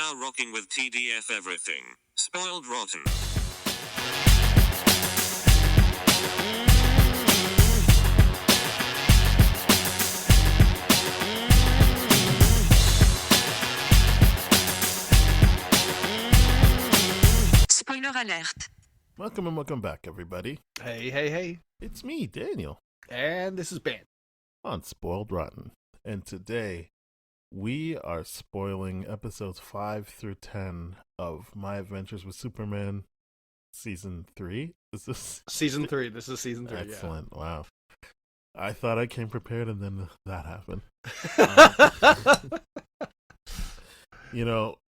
now rocking with TDF everything. Spoiled rotten. Spoiler alert. Welcome and welcome back, everybody. Hey. It's me, Daniel, And this is Ben. on Spoiled Rotten. And today, we are spoiling episodes 5 through 10 of My Adventures with Superman Season 3. Is this? Season 3. This is Season 3, Excellent. Wow. I thought I came prepared, and then that happened.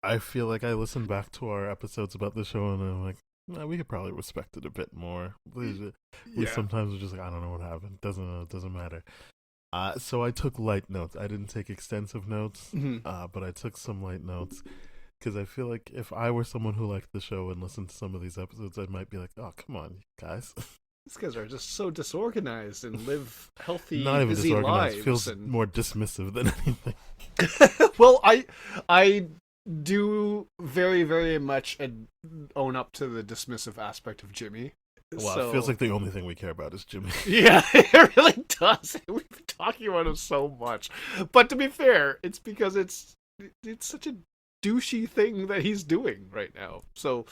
I feel like I listened back to our episodes about the show, and I'm like, we could probably respect it a bit more. Sometimes we're just like, I don't know what happened. Doesn't matter. So I took light notes. I didn't take extensive notes, but I took some light notes because I feel like if I were someone who liked the show and listened to some of these episodes, I might be like, oh, come on, guys. These guys are just so disorganized and live healthy, Not even busy disorganized. lives. Feels more dismissive than anything. Well, I do very, very much own up to the dismissive aspect of Jimmy. Well, it feels like the only thing we care about is Jimmy. Yeah, it really does. We've been talking about him so much. But to be fair, it's because it's such a douchey thing that he's doing right now. So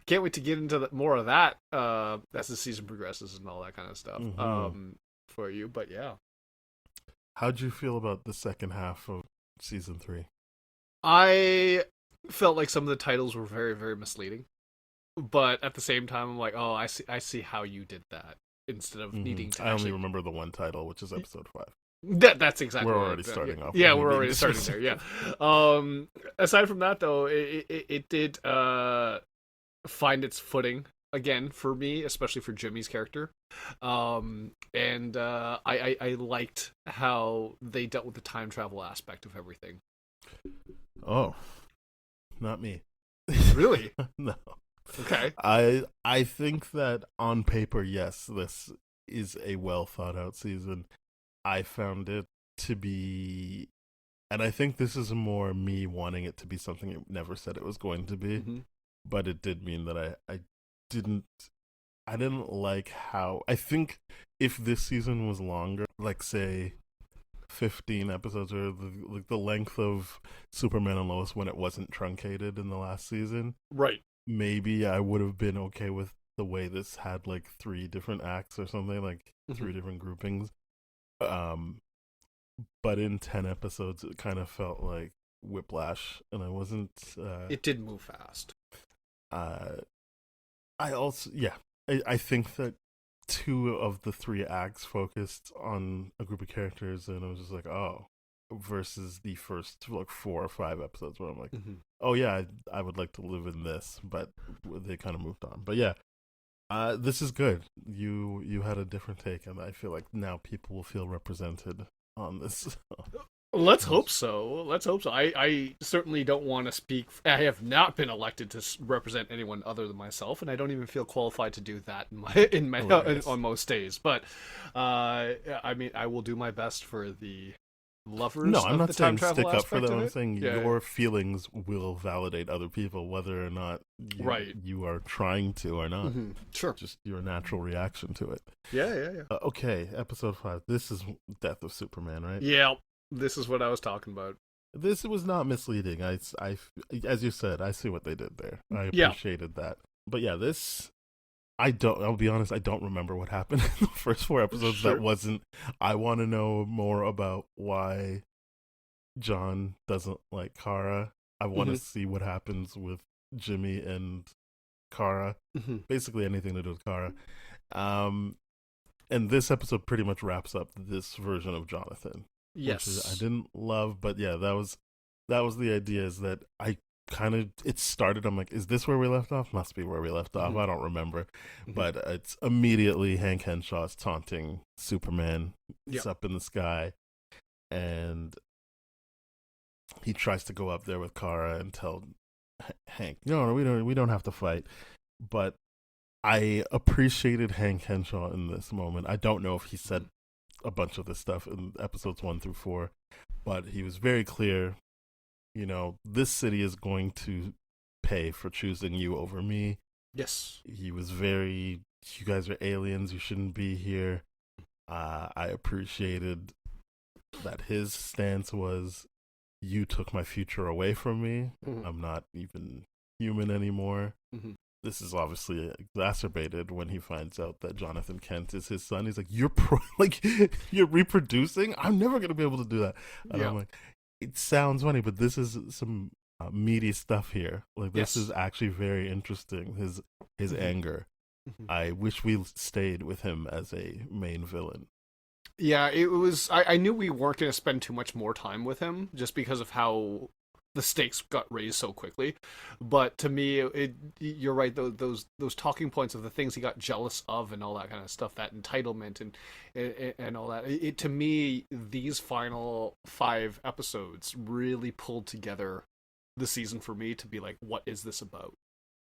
can't wait to get into more of that as the season progresses and all that kind of stuff for you. But yeah. How'd you feel about the second half of season 3? I felt like some of the titles were very, very misleading. But at the same time, I'm like, oh, I see how you did that instead of needing to. I only remember the one title, which is episode 5. That's exactly. We're already starting off. Yeah, we're already starting there. Yeah. Aside from that, though, it did find its footing again for me, especially for Jimmy's character. And I liked how they dealt with the time travel aspect of everything. Oh, not me. Really? No. Okay. I think that on paper, yes, this is a well thought out season. I found it to be, and I think this is more me wanting it to be something it never said it was going to be, but it did mean that I didn't like how, I think if this season was longer, like say 15 episodes or the length of Superman and Lois when it wasn't truncated in the last season, right? Maybe I would have been okay with the way this had like 3 different acts or something, like 3 different groupings. But in 10 episodes, it kind of felt like whiplash, and I wasn't. It did move fast. I also, I think that 2 of the 3 acts focused on a group of characters, and I was just like, oh, versus the first like 4 or 5 episodes where I'm like, oh yeah, I would like to live in this, but they kind of moved on. But yeah, this is good. You had a different take, and I feel like now people will feel represented on this. Let's hope so. I certainly don't want to speak. I have not been elected to represent anyone other than myself, and I don't even feel qualified to do that on most days. But I mean, I will do my best for the lovers. No, I'm not saying stick up for them. I'm saying your feelings will validate other people, whether or not you are trying to or not. Sure, just your natural reaction to it. Yeah. Okay, episode 5. This is Death of Superman, right? Yeah. This is what I was talking about. This was not misleading. I as you said, I see what they did there. I appreciated that. But yeah, I'll be honest, I don't remember what happened in the first 4 episodes. Sure. That wasn't, I want to know more about why John doesn't like Kara. I want to see what happens with Jimmy and Kara. Basically anything to do with Kara. And this episode pretty much wraps up this version of Jonathan. Yes, which I didn't love, but yeah, that was the idea. Is that it started. I'm like, is this where we left off? Must be where we left off. I don't remember, but it's immediately Hank Henshaw's taunting Superman. It's up in the sky, and he tries to go up there with Kara and tell Hank, no, we don't have to fight. But I appreciated Hank Henshaw in this moment. I don't know if he said a bunch of this stuff in episodes 1 through 4, but he was very clear this city is going to pay for choosing you over me. Yes. He was very, you guys are aliens, you shouldn't be here. I appreciated that his stance was, you took my future away from me. Mm-hmm. I'm not even human anymore. Mm-hmm. This is obviously exacerbated when he finds out that Jonathan Kent is his son. He's like, you're reproducing? I'm never going to be able to do that. And I'm like, it sounds funny, but this is some meaty stuff here. Like, this is actually very interesting. His mm-hmm. anger. Mm-hmm. I wish we stayed with him as a main villain. Yeah, it was. I knew we weren't going to spend too much more time with him just because of how the stakes got raised so quickly. But to me, you're right. Those talking points of the things he got jealous of and all that kind of stuff, that entitlement and all that. To me, these final 5 episodes really pulled together the season for me to be like, what is this about?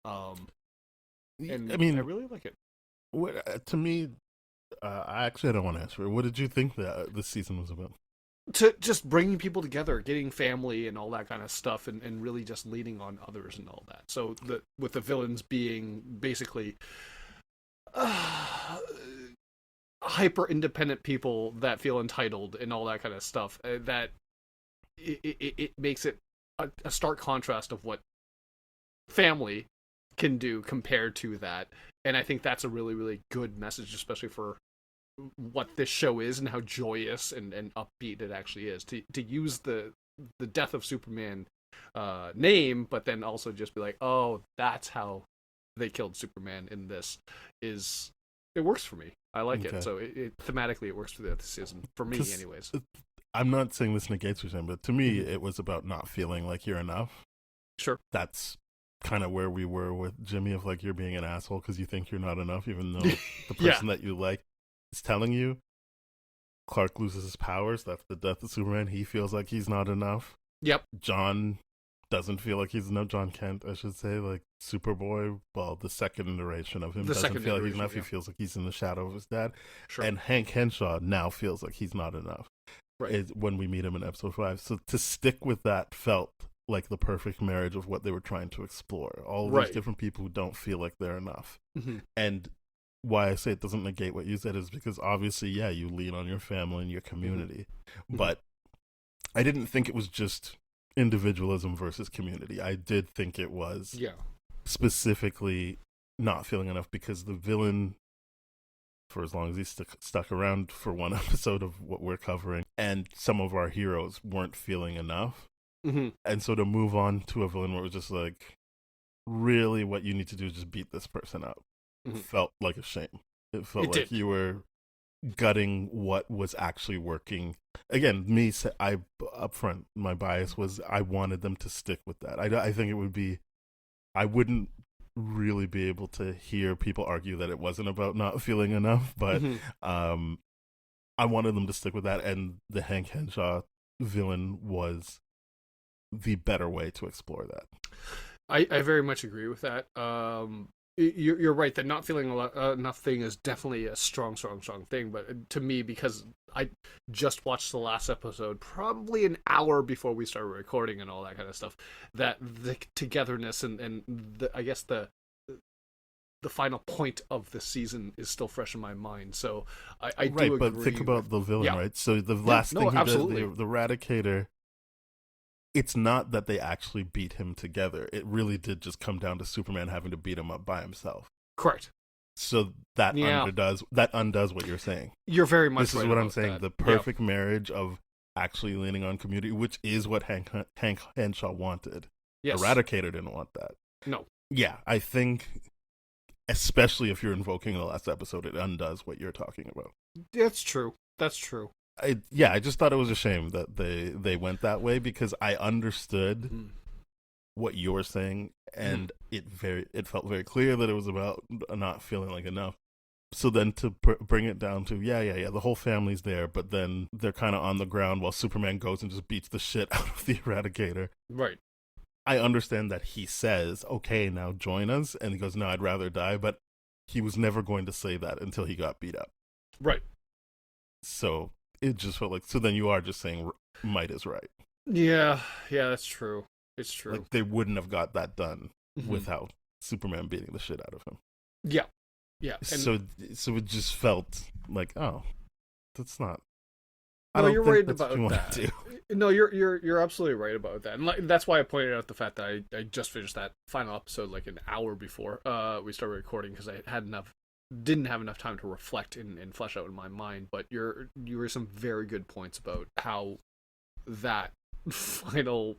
And I mean, I really like it. To me, I don't want to answer it. What did you think that this season was about? To just bringing people together, getting family and all that kind of stuff, and really just leaning on others and all that. So with the villains being basically hyper independent people that feel entitled and all that kind of stuff, that it makes it a stark contrast of what family can do compared to that. And I think that's a really, really good message, especially for what this show is and how joyous and upbeat it actually is. To use the death of Superman name, but then also just be like, oh, that's how they killed Superman in this, it works for me. I like it. So it thematically it works for the season. For me, anyways. I'm not saying this negates what you're saying, but to me, it was about not feeling like you're enough. Sure. That's kind of where we were with Jimmy, of like, you're being an asshole because you think you're not enough, even though the person that you like is telling you. Clark loses his powers. That's the death of Superman. He feels like he's not enough. Yep. John doesn't feel like he's enough. John Kent, I should say, like Superboy. Well, the second iteration of him doesn't feel like he's enough. Yeah. He feels like he's in the shadow of his dad. Sure. And Hank Henshaw now feels like he's not enough. Right. When we meet him in episode 5. So to stick with that felt like the perfect marriage of what they were trying to explore. All these different people who don't feel like they're enough. Mm-hmm. And why I say it doesn't negate what you said is because obviously, you lean on your family and your community. Mm-hmm. But I didn't think it was just individualism versus community. I did think it was specifically not feeling enough because the villain, for as long as he's stuck around for one episode of what we're covering, and some of our heroes weren't feeling enough. Mm-hmm. And so to move on to a villain where it was just like, really what you need to do is just beat this person up. Mm-hmm. Felt like a shame. It felt like you were gutting what was actually working. Again, up front, my bias was I wanted them to stick with that. I think it would be, I wouldn't really be able to hear people argue that it wasn't about not feeling enough, but I wanted them to stick with that, and the Hank Henshaw villain was the better way to explore that. I very much agree with that. You're right that not feeling enough thing is definitely a strong thing. But to me, because I just watched the last episode, probably an hour before we started recording and all that kind of stuff, that the togetherness and I guess the final point of the season is still fresh in my mind. So I do agree. But think about the villain, right? So the last thing he did, the Eradicator. It's not that they actually beat him together. It really did just come down to Superman having to beat him up by himself. Correct. So that undoes what you're saying. You're very much This is what I'm saying. The perfect marriage of actually leaning on community, which is what Hank Henshaw wanted. Yes. Eradicator didn't want that. No. Yeah, I think, especially if you're invoking the last episode, it undoes what you're talking about. That's true. I just thought it was a shame that they went that way because I understood what you were saying, and it felt very clear that it was about not feeling like enough. So then to bring it down to the whole family's there, but then they're kind of on the ground while Superman goes and just beats the shit out of the Eradicator. Right. I understand that he says, "Okay, now join us," and he goes, "No, I'd rather die," but he was never going to say that until he got beat up. Right. So it just felt like, so then you are just saying might is right. Yeah, yeah, that's true. It's true. Like they wouldn't have got that done Mhm. without Superman beating the shit out of him. Yeah, yeah. And So it just felt like, oh, that's not. I no, don't you're think right that's what you about want that. to do. No, you're absolutely right about that, and that's why I pointed out the fact that I just finished that final episode like an hour before we started recording because I didn't have enough time to reflect and flesh out in my mind. But you were some very good points about how that final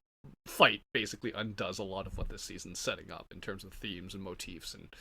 fight basically undoes a lot of what this season's setting up in terms of themes and motifs and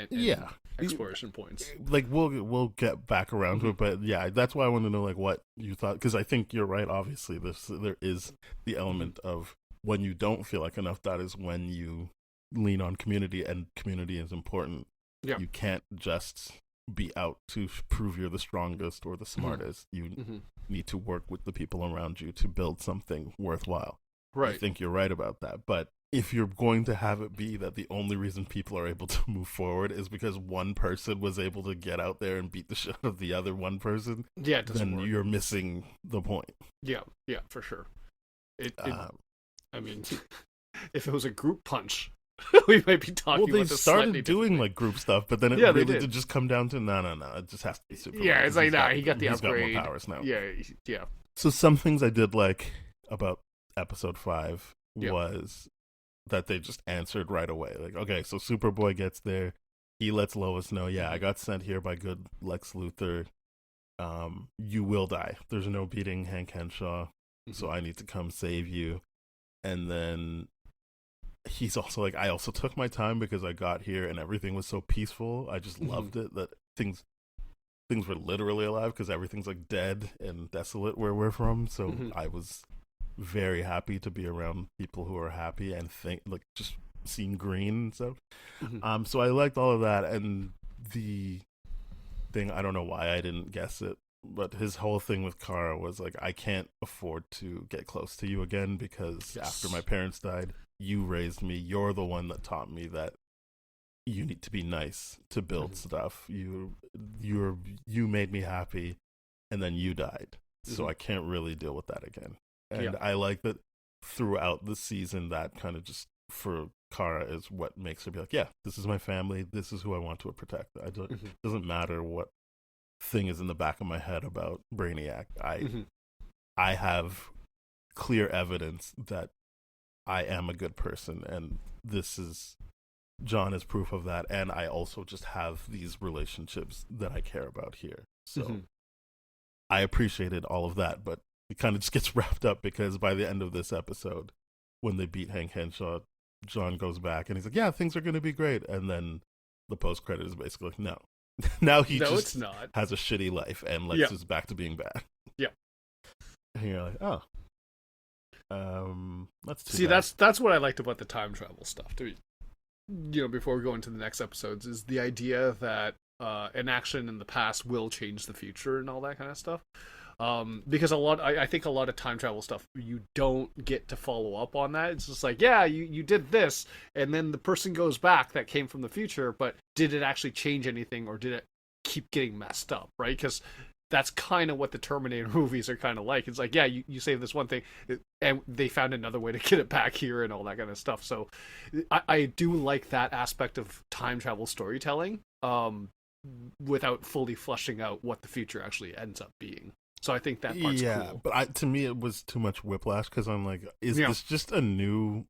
Yeah, exploration points. like we'll get back around to Mhm. it, but yeah, that's why I want to know like what you thought, because I think you're right. Obviously, there is the element of when you don't feel like enough. That is when you lean on community, and community is important. Yeah. You can't just be out to prove you're the strongest or the smartest. You Mm-hmm. need to work with the people around you to build something worthwhile. Right. I think you're right about that. But if you're going to have it be that the only reason people are able to move forward is because one person was able to get out there and beat the shit out of the other one person, Yeah, it doesn't then work. you're missing the point. Yeah, for sure. It Um, I mean, if it was a group punch, we might be talking well, they about this slightly started doing differently. like group stuff, but then it Yeah, they really did. did just come down to no. It just has to be Superman. Yeah, it's 'cause like, nah, he got the he's upgrade. got more powers now. Yeah. So some things I did like about episode 5 Yeah. was that they just answered right away. Like, okay, so Superboy gets there. He lets Lois know, yeah, I got sent here by good Lex Luthor. You will die. There's no beating Hank Henshaw, so I need to come save you. And then he's also like, I also took my time because I got here and everything was so peaceful. I just loved it that things were literally alive because everything's like dead and desolate where we're from. So I was very happy to be around people who are happy and think like just seeing green and stuff. So I liked all of that. And the thing, I don't know why I didn't guess it, but his whole thing with Kara was like, I can't afford to get close to you again because after my parents died, you raised me. You're the one that taught me that you need to be nice to build stuff. You made me happy, and then you died. So I can't really deal with that again. And I like that throughout the season, that kind of just for Kara is what makes her be like, yeah, this is my family. This is who I want to protect. It doesn't matter what thing is in the back of my head about Brainiac. I have clear evidence that I am a good person, and John is proof of that. And I also just have these relationships that I care about here. So I appreciated all of that, but it kind of just gets wrapped up because by the end of this episode, when they beat Hank Henshaw, John goes back and he's like, yeah, things are going to be great. And then the post-credit is basically like, no. Now he it's not. has a shitty life and Lex is back to being bad. Yeah. And you're like, oh. That's too See, bad. that's what I liked about the time travel stuff. Before we go into the next episodes, is the idea that an action in the past will change the future and all that kind of stuff. Because I think a lot of time travel stuff, you don't get to follow up on that. It's just like, yeah, you did this, and then the person goes back that came from the future, but did it actually change anything, or did it keep getting messed up, right? Because that's kind of what the Terminator movies are kind of like. It's like, yeah, you say this one thing, and they found another way to get it back here and all that kind of stuff. So I do like that aspect of time travel storytelling, without fully fleshing out what the future actually ends up being. So I think that part's cool. But to me, it was too much whiplash because I'm like, is this just a new?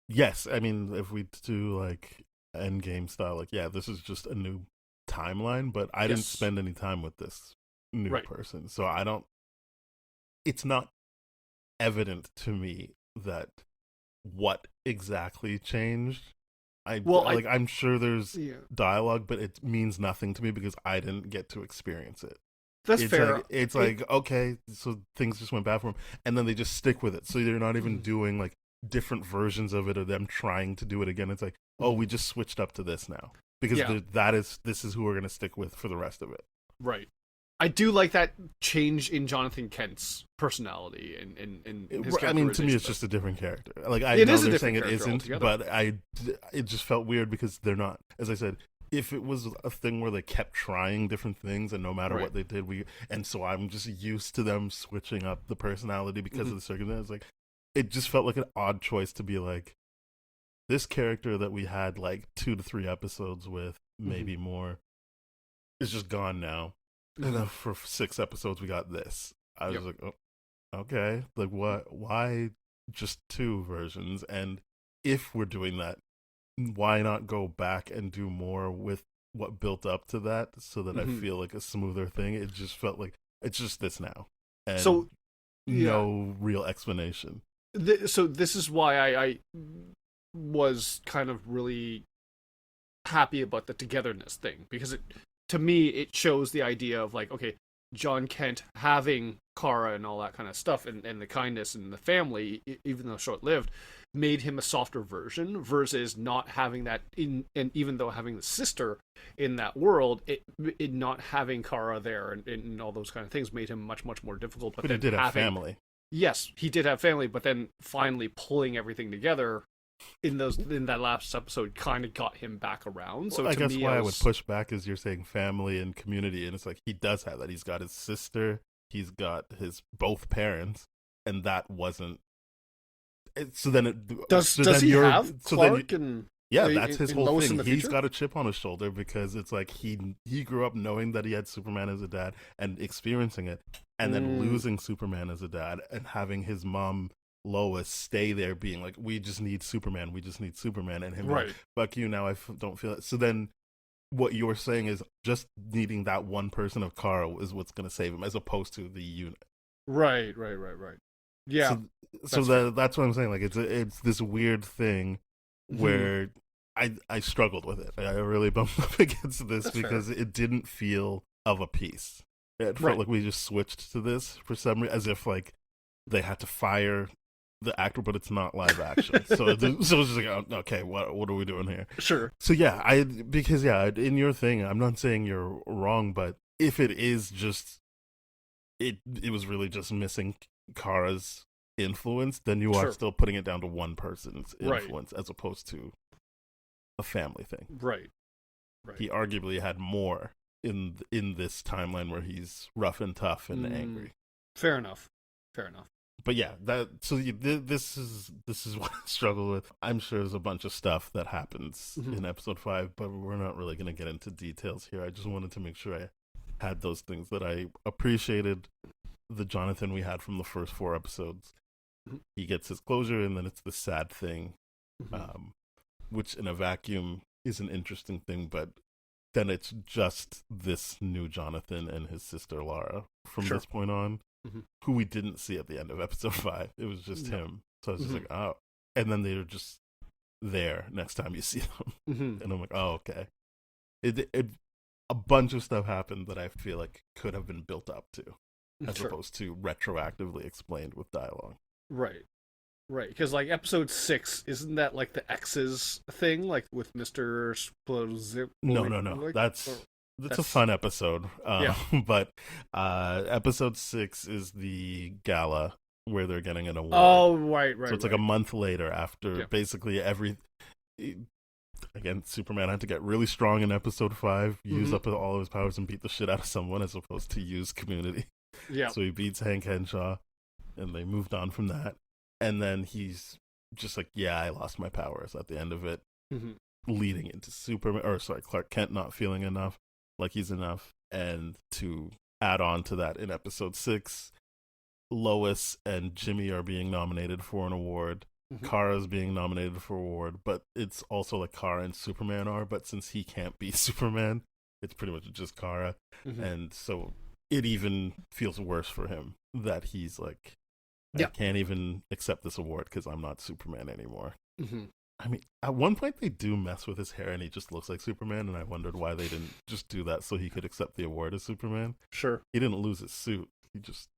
Yes, I mean, if we do like Endgame style, like, yeah, this is just a new timeline. But I didn't spend any time with this new person, so I don't. It's not evident to me that what exactly changed. I'm sure there's dialogue, but it means nothing to me because I didn't get to experience it. That's fair. It's like, okay, so things just went bad for him, and then they just stick with it. So they're not even doing like different versions of it or them trying to do it again. It's like, oh, we just switched up to this now because this is who we're going to stick with for the rest of it. Right. I do like that change in Jonathan Kent's personality and his I mean, to me, it's just a different character. Like I it know is they're saying it isn't, isn't, but it just felt weird because they're not. As I said, if it was a thing where they kept trying different things and no matter what they did, and so I'm just used to them switching up the personality because of the circumstances. Like, it just felt like an odd choice to be like, this character that we had like 2 to 3 episodes with, maybe more, is just gone now. And then for 6 episodes we got this. I was like, oh, okay, like what? Why just 2 versions? And if we're doing that, why not go back and do more with what built up to that, so that I feel like a smoother thing? It just felt like it's just this now, and so no real explanation. So this is why I was kind of really happy about the togetherness thing, because to me it shows the idea of like, okay, John Kent having Kara and all that kind of stuff, and the kindness and the family, even though short-lived, made him a softer version, versus not having that in, and even though having the sister in that world, it not having Kara there and all those kind of things made him much more difficult. But he did have family. Yes, he did have family, but then finally pulling everything together in that last episode kind of got him back around. So I guess why I would push back is you're saying family and community, and it's like he does have that. He's got his sister, he's got his both parents, and that wasn't. So then it does he have Clark and yeah, that's his whole Lois thing. He's got a chip on his shoulder because it's like he grew up knowing that he had Superman as a dad and experiencing it, and then losing Superman as a dad and having his mom Lois stay there being like, we just need Superman, and him right. Like, fuck you, now I don't feel it. So then what you're saying is just needing that one person of Kara is what's going to save him, as opposed to the unit. Right. Yeah. So that's what I'm saying. Like it's this weird thing where I struggled with it. I really bumped up against this because it didn't feel of a piece. It felt like we just switched to this for some reason, as if like they had to fire the actor, but it's not live action. so it was just like, oh, okay, what are we doing here? Sure. So in your thing, I'm not saying you're wrong, but if it is just it was really just missing Kara's influence, then you are still putting it down to one person's influence as opposed to a family thing. Right. He arguably had more in this timeline where he's rough and tough and angry. Fair enough. But yeah, this is what I struggle with. I'm sure there's a bunch of stuff that happens in episode 5, but we're not really going to get into details here. I just wanted to make sure I had those things that I appreciated. The Jonathan we had from the first 4 episodes, he gets his closure, and then it's the sad thing, which in a vacuum is an interesting thing, but then it's just this new Jonathan and his sister Lara from this point on, who we didn't see at the end of episode 5. It was just him. So I was just like, oh. And then they were just there next time you see them. And I'm like, oh, okay. A bunch of stuff happened that I feel like could have been built up to, as opposed to retroactively explained with dialogue. Right. Because like episode 6, isn't that like the X's thing, like with Mr. Splozip? No. Like, that's a fun episode. But episode 6 is the gala where they're getting an award. Oh, right. So it's like a month later after basically again, Superman had to get really strong in episode 5, use up all of his powers and beat the shit out of someone, as opposed to use community. Yeah. So he beats Hank Henshaw, and they moved on from that. And then he's just like, yeah, I lost my powers at the end of it, leading into Clark Kent not feeling enough, like he's enough. And to add on to that, in episode 6, Lois and Jimmy are being nominated for an award. Kara's being nominated for an award, but it's also like Kara and Superman are, but since he can't be Superman, it's pretty much just Kara. And so it even feels worse for him that he's like, I can't even accept this award because I'm not Superman anymore. I mean, at one point they do mess with his hair and he just looks like Superman, and I wondered why they didn't just do that so he could accept the award as Superman. Sure. He didn't lose his suit. He just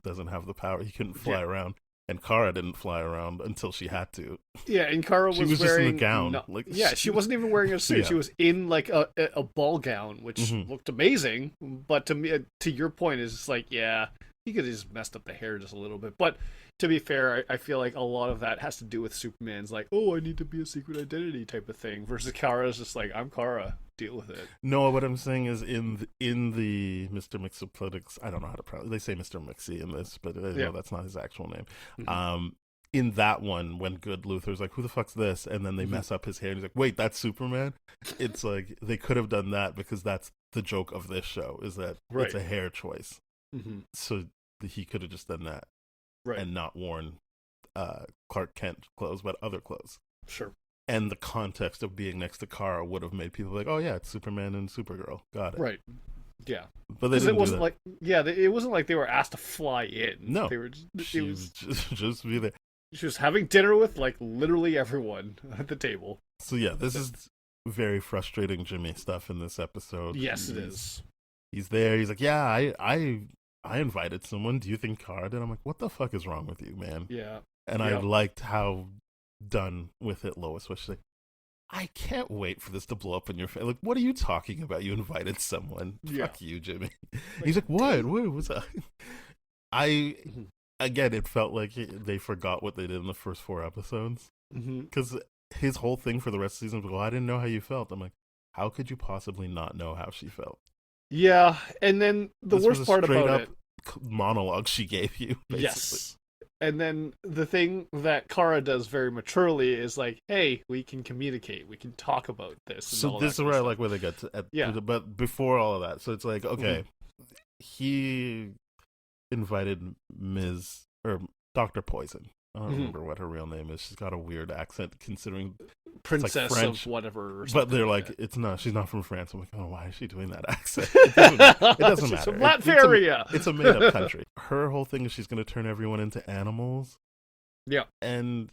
doesn't have the power. He couldn't fly around. And Kara didn't fly around until she had to. Yeah, and Kara was wearing... just in a gown. She wasn't even wearing a suit. She was in like a ball gown, which looked amazing. But to me, to your point, is just like, yeah, he could have just messed up the hair just a little bit. But to be fair, I feel like a lot of that has to do with Superman's like, oh, I need to be a secret identity type of thing, versus Kara's just like, I'm Kara, deal with it. No, what I'm saying is in the Mr. Mixopletics, I don't know how to pronounce. They say Mr. Mixie in this, but no, that's not his actual name. in that one, when Good Luthor's like, who the fuck's this? And then they mess up his hair and he's like, wait, that's Superman? It's like, they could have done that because that's the joke of this show, is that it's a hair choice. So he could have just done that. Right. And not worn Clark Kent clothes, but other clothes. Sure. And the context of being next to Kara would have made people like, oh yeah, it's Superman and Supergirl. Got it. Right. Yeah. But they didn't it wasn't do that. it wasn't like they were asked to fly in. No. They were just be there. She was having dinner with like literally everyone at the table. So yeah, this is very frustrating Jimmy stuff in this episode. Yes, it is. He's there. He's like, yeah, I invited someone. Do you think Kara did? I'm like, what the fuck is wrong with you, man? Yeah. And I liked how done with it Lois was. She's like, I can't wait for this to blow up in your face. Like, what are you talking about? You invited someone. Fuck you, Jimmy. He's like, what? What's up? Again, it felt like they forgot what they did in the first 4 episodes. Because his whole thing for the rest of the season was, well, I didn't know how you felt. I'm like, how could you possibly not know how she felt? Yeah, and then the worst part about it, monologue she gave you, basically. Yes. And then the thing that Kara does very maturely is like, hey, we can communicate, we can talk about this. And so this is where I like where they get to, but before all of that, so it's like, okay, he invited Ms. or Dr. Poison. I don't remember what her real name is. She's got a weird accent considering Princess like French, of whatever. But they're like, it's not. She's not from France. I'm like, oh, why is she doing that accent? It doesn't matter. From Latveria. It's a made-up country. Her whole thing is she's going to turn everyone into animals. Yeah. And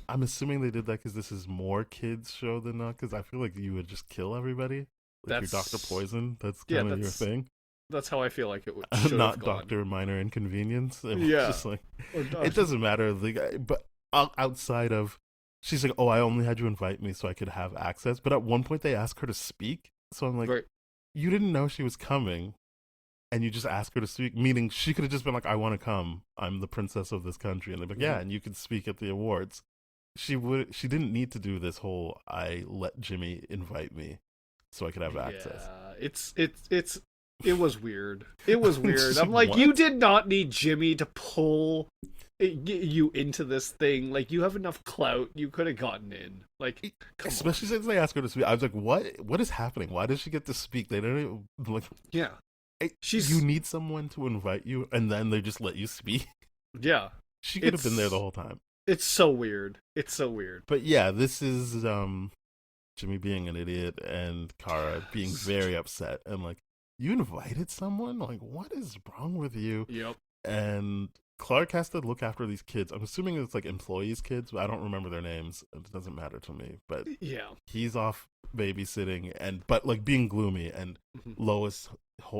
I'm assuming they did that because this is more kids' show than not. Because I feel like you would just kill everybody. Like you're Dr. Poison. That's kind of your thing. That's how I feel like it would. Not Dr. Minor Inconvenience. Just like, it doesn't matter. But outside of, she's like, oh, I only had you invite me so I could have access. But at one point they asked her to speak. So I'm like, you didn't know she was coming and you just asked her to speak, meaning she could have just been like, I want to come. I'm the princess of this country. And they're like, yeah, and you can speak at the awards. She didn't need to do this whole, I let Jimmy invite me so I could have access. Yeah, it was weird. It was weird. I'm like, you did not need Jimmy to pull you into this thing. Like, you have enough clout. You could have gotten in. Like, especially since they asked her to speak. I was like, what is happening? Why does she get to speak? They don't even, like, yeah. You need someone to invite you, and then they just let you speak. Yeah. She could have been there the whole time. It's so weird. It's so weird. But yeah, this is Jimmy being an idiot and Kara being very upset and like, you invited someone? Like, what is wrong with you? Yep. And Clark has to look after these kids. I'm assuming it's like employees' kids, but I don't remember their names. It doesn't matter to me. But yeah, he's off babysitting but like being gloomy. And Lois,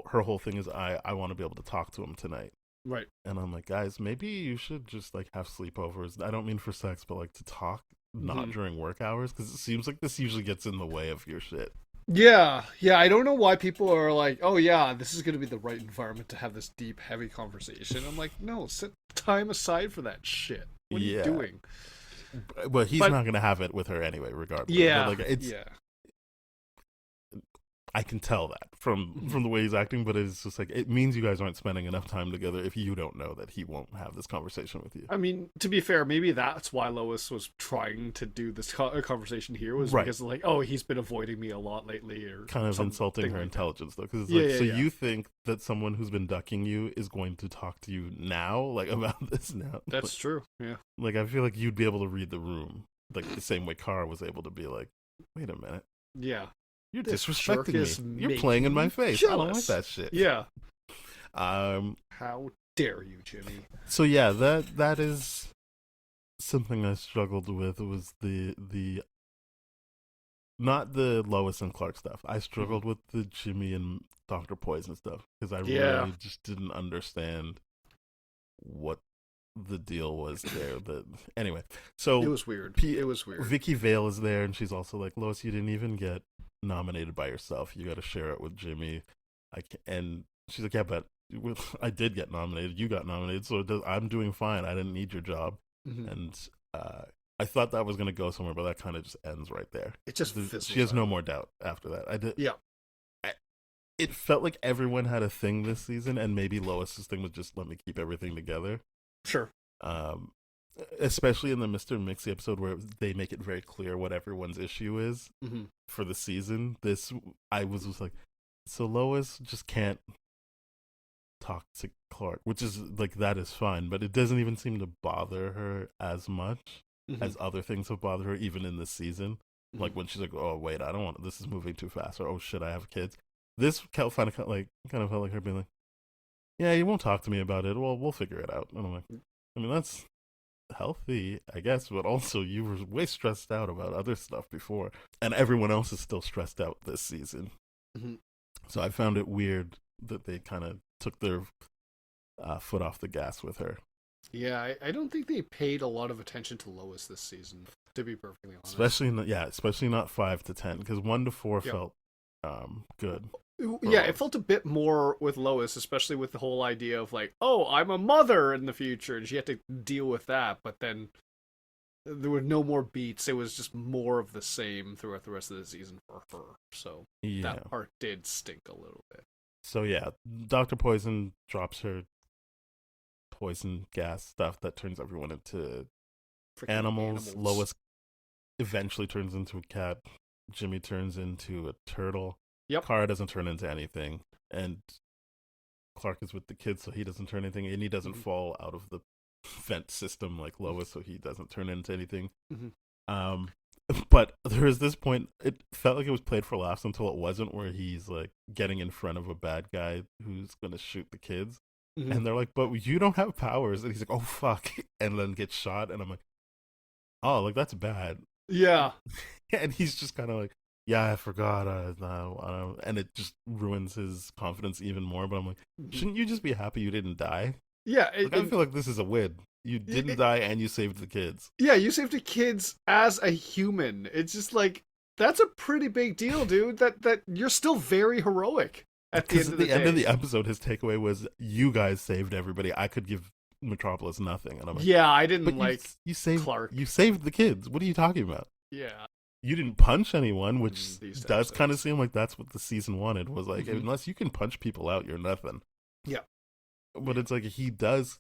her whole thing is, I want to be able to talk to him tonight. Right. And I'm like, guys, maybe you should just like have sleepovers. I don't mean for sex, but like to talk, not during work hours, because it seems like this usually gets in the way of your shit. Yeah, I don't know why people are like, oh yeah, this is going to be the right environment to have this deep, heavy conversation. I'm like, no, set time aside for that shit. What are you doing? Well, he's not going to have it with her anyway, regardless. Yeah, but like, I can tell that from the way he's acting, but it's just like, it means you guys aren't spending enough time together if you don't know that he won't have this conversation with you. I mean, to be fair, maybe that's why Lois was trying to do this conversation here, was because like, oh, he's been avoiding me a lot lately, or kind of insulting her intelligence, though, because it's like, you think that someone who's been ducking you is going to talk to you now, like, about this now? That's true. Yeah, like, I feel like you'd be able to read the room, like the same way Kara was able to be like, wait a minute. Yeah. You're disrespecting me. You're playing in my face. Jealous. I don't like that shit. Yeah. How dare you, Jimmy? So yeah, that is something I struggled with. Was the not the Lois and Clark stuff. I struggled with the Jimmy and Dr. Poison stuff because I really just didn't understand what the deal was there. Anyway, so it was weird. It was weird. Vicky Vale is there, and she's also like, Lois, you didn't even get nominated by yourself. You got to share it with Jimmy. And she's like, yeah, but I did get nominated. You got nominated, so I'm doing fine. I didn't need your job. And I thought that was going to go somewhere, but that kind of just ends right there. It just she has no more doubt after that. Yeah. It felt like everyone had a thing this season, and maybe Lois's thing was just let me keep everything together. Sure. especially in the Mr. Mixie episode where they make it very clear what everyone's issue is for the season. I was just like, so Lois just can't talk to Clark, which is like, that is fine, but it doesn't even seem to bother her as much as other things have bothered her, even in this season. Like when she's like, oh wait, I don't want, this is moving too fast, or oh shit, I have kids. This kind of felt like her being like, yeah, you won't talk to me about it, well, we'll figure it out. And I'm like, I mean, that's healthy, I guess, but also you were way stressed out about other stuff before, and everyone else is still stressed out this season. So I found it weird that they kind of took their foot off the gas with her. Yeah, I don't think they paid a lot of attention to Lois this season, to be perfectly honest. Especially not 5 to 10, because 1 to 4 felt good. Yeah, it felt a bit more with Lois, especially with the whole idea of like, oh, I'm a mother in the future, and she had to deal with that, but then there were no more beats. It was just more of the same throughout the rest of the season for her. So that part did stink a little bit. So yeah, Dr. Poison drops her poison gas stuff that turns everyone into animals. Lois eventually turns into a cat. Jimmy turns into a turtle. Kara doesn't turn into anything. And Clark is with the kids, so he doesn't turn anything. And he doesn't fall out of the vent system like Lois, so he doesn't turn into anything. But there is this point, it felt like it was played for laughs until it wasn't, where he's like getting in front of a bad guy who's going to shoot the kids. And they're like, but you don't have powers. And he's like, oh, fuck. And then gets shot. And I'm like, oh, like, that's bad. Yeah. And he's just kind of like, yeah, I forgot. And it just ruins his confidence even more. But I'm like, shouldn't you just be happy you didn't die? Yeah. I feel like this is a win. You didn't die and you saved the kids. Yeah, you saved the kids as a human. It's just like, that's a pretty big deal, dude. That you're still very heroic. At the end of the episode, his takeaway was, you guys saved everybody. I could give Metropolis nothing. And I'm like, yeah, I didn't you saved Clark. You saved the kids. What are you talking about? Yeah. You didn't punch anyone, which does kind of seem like that's what the season wanted, was like, unless you can punch people out, you're nothing. Yeah. But it's like, he does,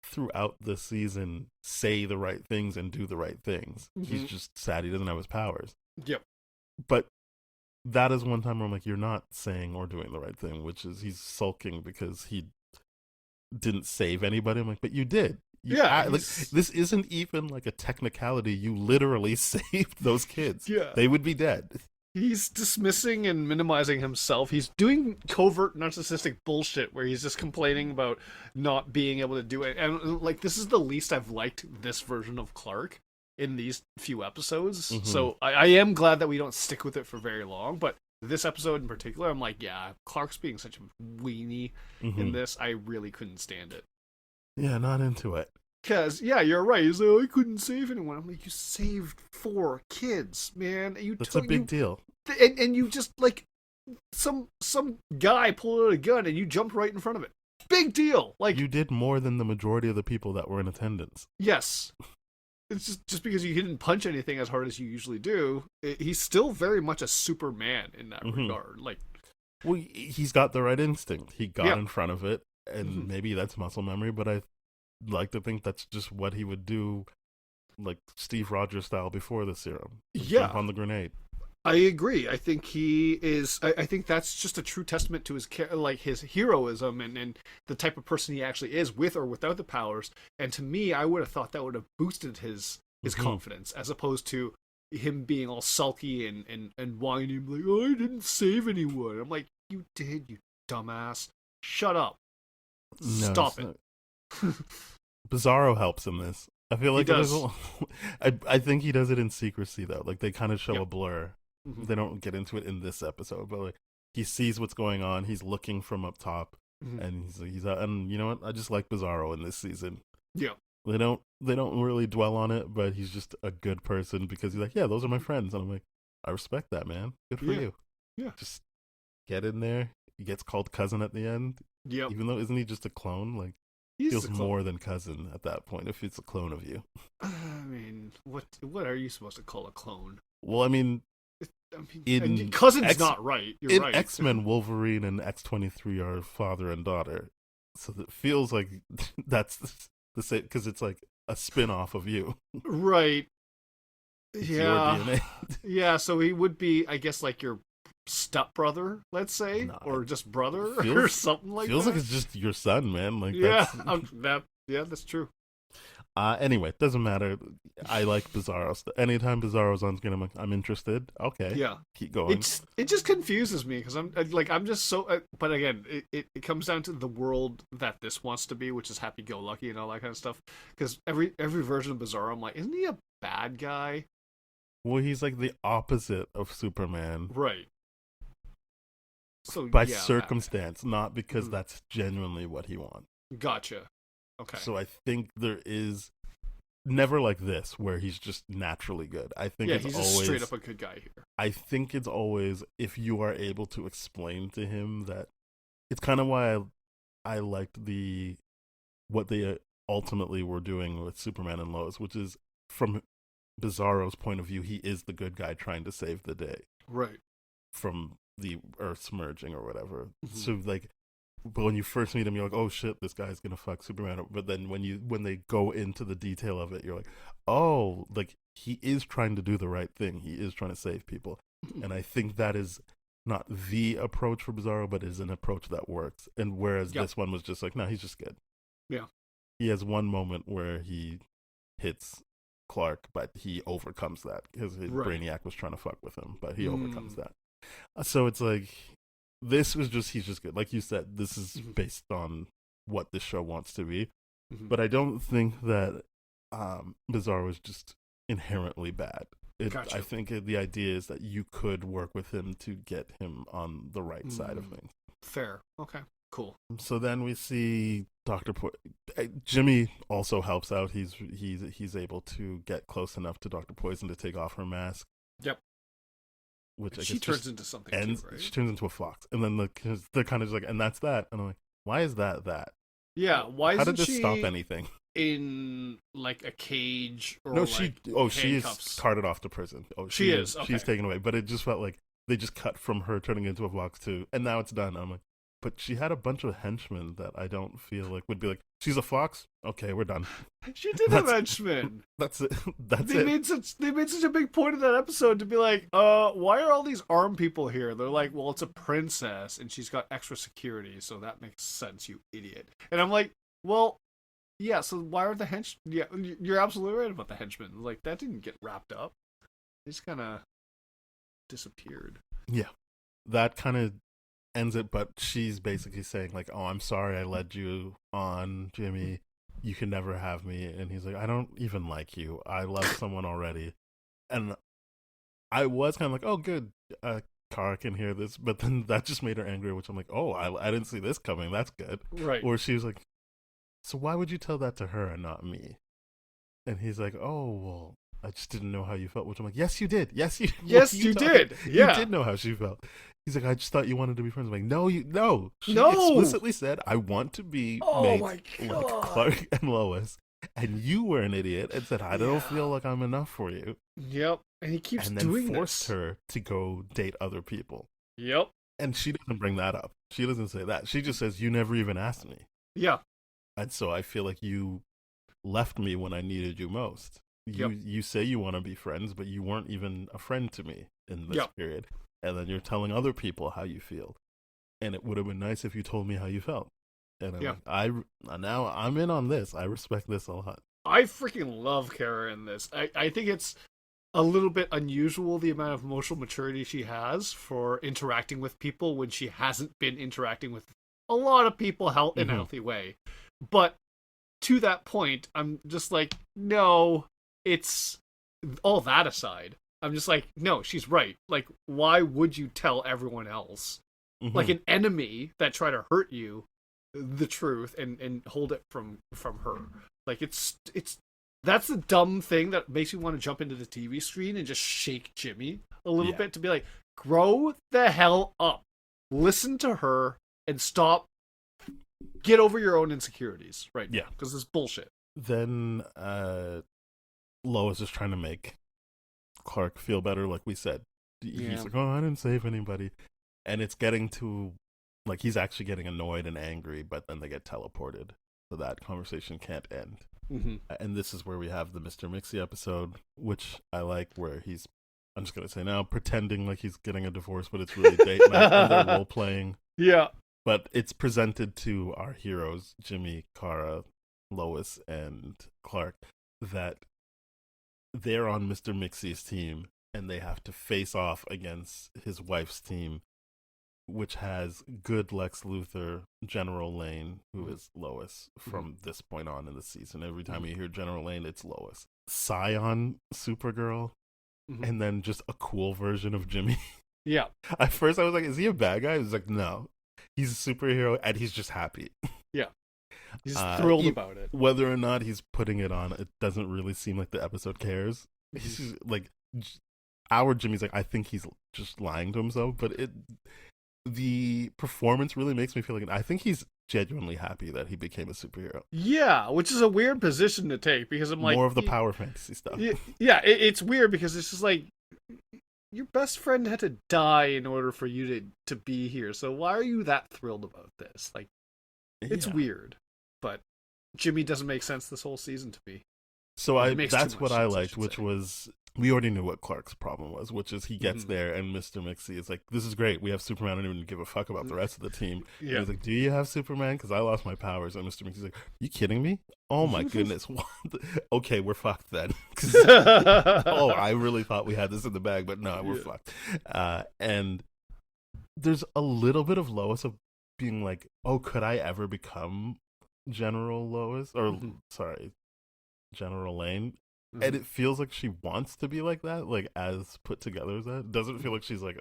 throughout the season, say the right things and do the right things. He's just sad he doesn't have his powers. Yep. But that is one time where I'm like, you're not saying or doing the right thing, which is he's sulking because he didn't save anybody. I'm like, but you did. This isn't even like a technicality. You literally saved those kids. Yeah. They would be dead. He's dismissing and minimizing himself. He's doing covert narcissistic bullshit where he's just complaining about not being able to do it. And like, this is the least I've liked this version of Clark in these few episodes. So I am glad that we don't stick with it for very long, but this episode in particular, I'm like, yeah, Clark's being such a weenie in this. I really couldn't stand it. Yeah, not into it. Because, yeah, you're right. He's like, oh, I couldn't save anyone. I'm like, you saved 4 kids, man. That's a big deal. And you just, like, some guy pulled out a gun and you jumped right in front of it. Big deal. Like, you did more than the majority of the people that were in attendance. Yes. It's just because you didn't punch anything as hard as you usually do, he's still very much a Superman in that regard. Like, well, he's got the right instinct. He got in front of it, and maybe that's muscle memory, but I like to think that's just what he would do, like Steve Rogers style before the serum. Jump on the grenade. I agree. I think he is. I think that's just a true testament to his heroism and the type of person he actually is, with or without the powers. And to me, I would have thought that would have boosted his confidence, as opposed to him being all sulky and whining like, "Oh, I didn't save anyone." I'm like, "You did, you dumbass! Shut up! Stop it!" Bizarro helps in this. I feel like he does. I think he does it in secrecy though. Like, they kind of show a blur. They don't get into it in this episode, but like, he sees what's going on. He's looking from up top, and he's and you know what? I just like Bizarro in this season. Yeah, they don't really dwell on it, but he's just a good person because he's like, yeah, those are my friends, and I'm like, I respect that, man. Good for you. Yeah, just get in there. He gets called cousin at the end. Yeah, even though isn't he just a clone? Like, he feels more than cousin at that point if it's a clone of you. I mean, what are you supposed to call a clone? Well, I mean, cousin's not right. You're right. X-Men, Wolverine and X-23 are father and daughter, so it feels like that's the same, because it's like a spin-off of you. Right. It's Yeah. your DNA. Yeah, so he would be, I guess, like your stepbrother, let's say, Nah, or just brother, or feels- something like Feels that. like it's just your son, man. Like Yeah, that's that's true. Anyway, doesn't matter. I like Bizarro. Anytime Bizarro's on screen, I'm interested. Okay, Yeah, keep going. it just confuses me because I'm just so. But again, it comes down to the world that this wants to be, which is happy-go-lucky and all that kind of stuff. Because every version of Bizarro, I'm like, isn't he a bad guy? Well, he's like the opposite of Superman Right. So by yeah, circumstance, not because Mhm. that's genuinely what he wants. Gotcha. Okay. So I think there is never like this where he's just naturally good. I think Yeah, it's he's just always straight up a good guy here. I think it's always if you are able to explain to him that it's kind of why I liked what they ultimately were doing with Superman and Lois, which is from Bizarro's point of view, he is the good guy trying to save the day Right. from the Earth's merging or whatever. Mhm. So like, but when you first meet him, you're like, oh shit, this guy's gonna fuck Superman. But then when they go into the detail of it, you're like, oh, like he is trying to do the right thing. He is trying to save people, and I think that is not the approach for Bizarro, but is an approach that works. And whereas Yep. this one was just like, no, he's just good. Yeah. He has one moment where he hits Clark, but he overcomes that because his Right. Brainiac was trying to fuck with him, but he overcomes Mm. that. So it's like this was just he's just good. Like you said, this is Mhm. based on what this show wants to be. Mhm. But I don't think that Bizarro is just inherently bad. Gotcha. I think the idea is that you could work with him to get him on the right side of things. Fair. Okay. Cool. So then we see Jimmy also helps out. He's able to get close enough to Dr. Poison to take off her mask. Yep. Which I She guess turns just into something ends. too, right? She turns into a fox, and then they're kind of just like, and that's that. And I'm like, why is that? Yeah. Why How isn't did this she stop anything? in like a cage or No, like she is handcuffs? carted off to prison. Oh, She is, okay. She's taken away. But it just felt like they just cut from her turning into a fox too, and now it's done. I'm like, but she had a bunch of henchmen that I don't feel like would be like, she's a fox. Okay, we're done. She did have henchmen. That's it. That's They it. made such a big point in that episode to be like, why are all these armed people here? They're like, well, it's a princess and she's got extra security, so that makes sense, you idiot. And I'm like, well, yeah, so why are the henchmen? Yeah, you're absolutely right about the henchmen. Like, that didn't get wrapped up. They just kind of disappeared. Yeah, that kind of ends it. But she's basically saying like, "Oh, I'm sorry, I led you on, Jimmy. You can never have me." And he's like, "I don't even like you. I love someone already." And I was kind of like, "Oh, good, Kara can hear this." But then that just made her angry, which I'm like, "Oh, I didn't see this coming. That's good." Right. Or she was like, "So why would you tell that to her and not me?" And he's like, "Oh, well, I just didn't know how you felt." Which I'm like, "Yes, you did. Yes, you did. Yeah. You did know how she felt." He's like, "I just thought you wanted to be friends." I'm like, "No, no." She No. explicitly said, "I want to be Oh mates my like God. Clark and Lois." And you were an idiot and said, "I don't Yeah. feel like I'm enough for you." Yep. And he keeps And then doing forced this. her to go date other people. Yep. And she doesn't bring that up. She doesn't say that. She just says, "You never even asked me." Yeah. And so I feel like you left me when I needed you most. You say you want to be friends, but you weren't even a friend to me in this Yep. period. And then you're telling other people how you feel. And it would have been nice if you told me how you felt. And I'm Yep. like, now I'm in on this. I respect this a lot. I freaking love Kara in this. I think it's a little bit unusual the amount of emotional maturity she has for interacting with people when she hasn't been interacting with a lot of people in a healthy way. But to that point, I'm just like, no, it's all that aside. I'm just like, no, she's right. Like, why would you tell everyone else? Like an enemy that try to hurt you the truth and hold it from her. Like it's that's the dumb thing that makes me want to jump into the TV screen and just shake Jimmy a little bit to be like, grow the hell up. Listen to her and stop. Get over your own insecurities right now. Because it's bullshit. Then Lois is trying to make Clark feel better, like we said. He's like, "Oh, I didn't save anybody." And it's getting to, like, he's actually getting annoyed and angry, but then they get teleported. So that conversation can't end. And this is where we have the Mr. Mixie episode, which I like, where he's, I'm just going to say now, pretending like he's getting a divorce, but it's really date night and they're role playing. Yeah. But it's presented to our heroes, Jimmy, Kara, Lois, and Clark, that they're on Mr. Mixie's team and they have to face off against his wife's team, which has good Lex Luthor, General Lane, who is Lois from this point on in the season. Every time you hear General Lane, it's Lois. Scion, Supergirl, and then just a cool version of Jimmy. Yeah. At first I was like, is he a bad guy? I was like, no. He's a superhero and he's just happy. Yeah. He's thrilled about it. Whether or not he's putting it on, it doesn't really seem like the episode cares. He's just, like, our Jimmy's like, I think he's just lying to himself, but the performance really makes me feel like I think he's genuinely happy that he became a superhero. Yeah, which is a weird position to take because I'm like... More of the power fantasy stuff. Yeah, it's weird because it's just like, your best friend had to die in order for you to be here, so why are you that thrilled about this? Like, it's weird, but Jimmy doesn't make sense this whole season to me. So that's what I liked, which was, we already knew what Clark's problem was, which is he gets there and Mr. Mixie is like, this is great, we have Superman, I don't even give a fuck about the rest of the team. Yeah. He's like, do you have Superman? Because I lost my powers. And Mr. Mixie's like, you kidding me? Oh my goodness. Okay, we're fucked then. Oh, I really thought we had this in the bag, but no, we're fucked. And there's a little bit of Lois of being like, oh, could I ever become General Lois? Or, sorry, General Lane? And it feels like she wants to be like that, like as put together as that. It doesn't feel like she's like,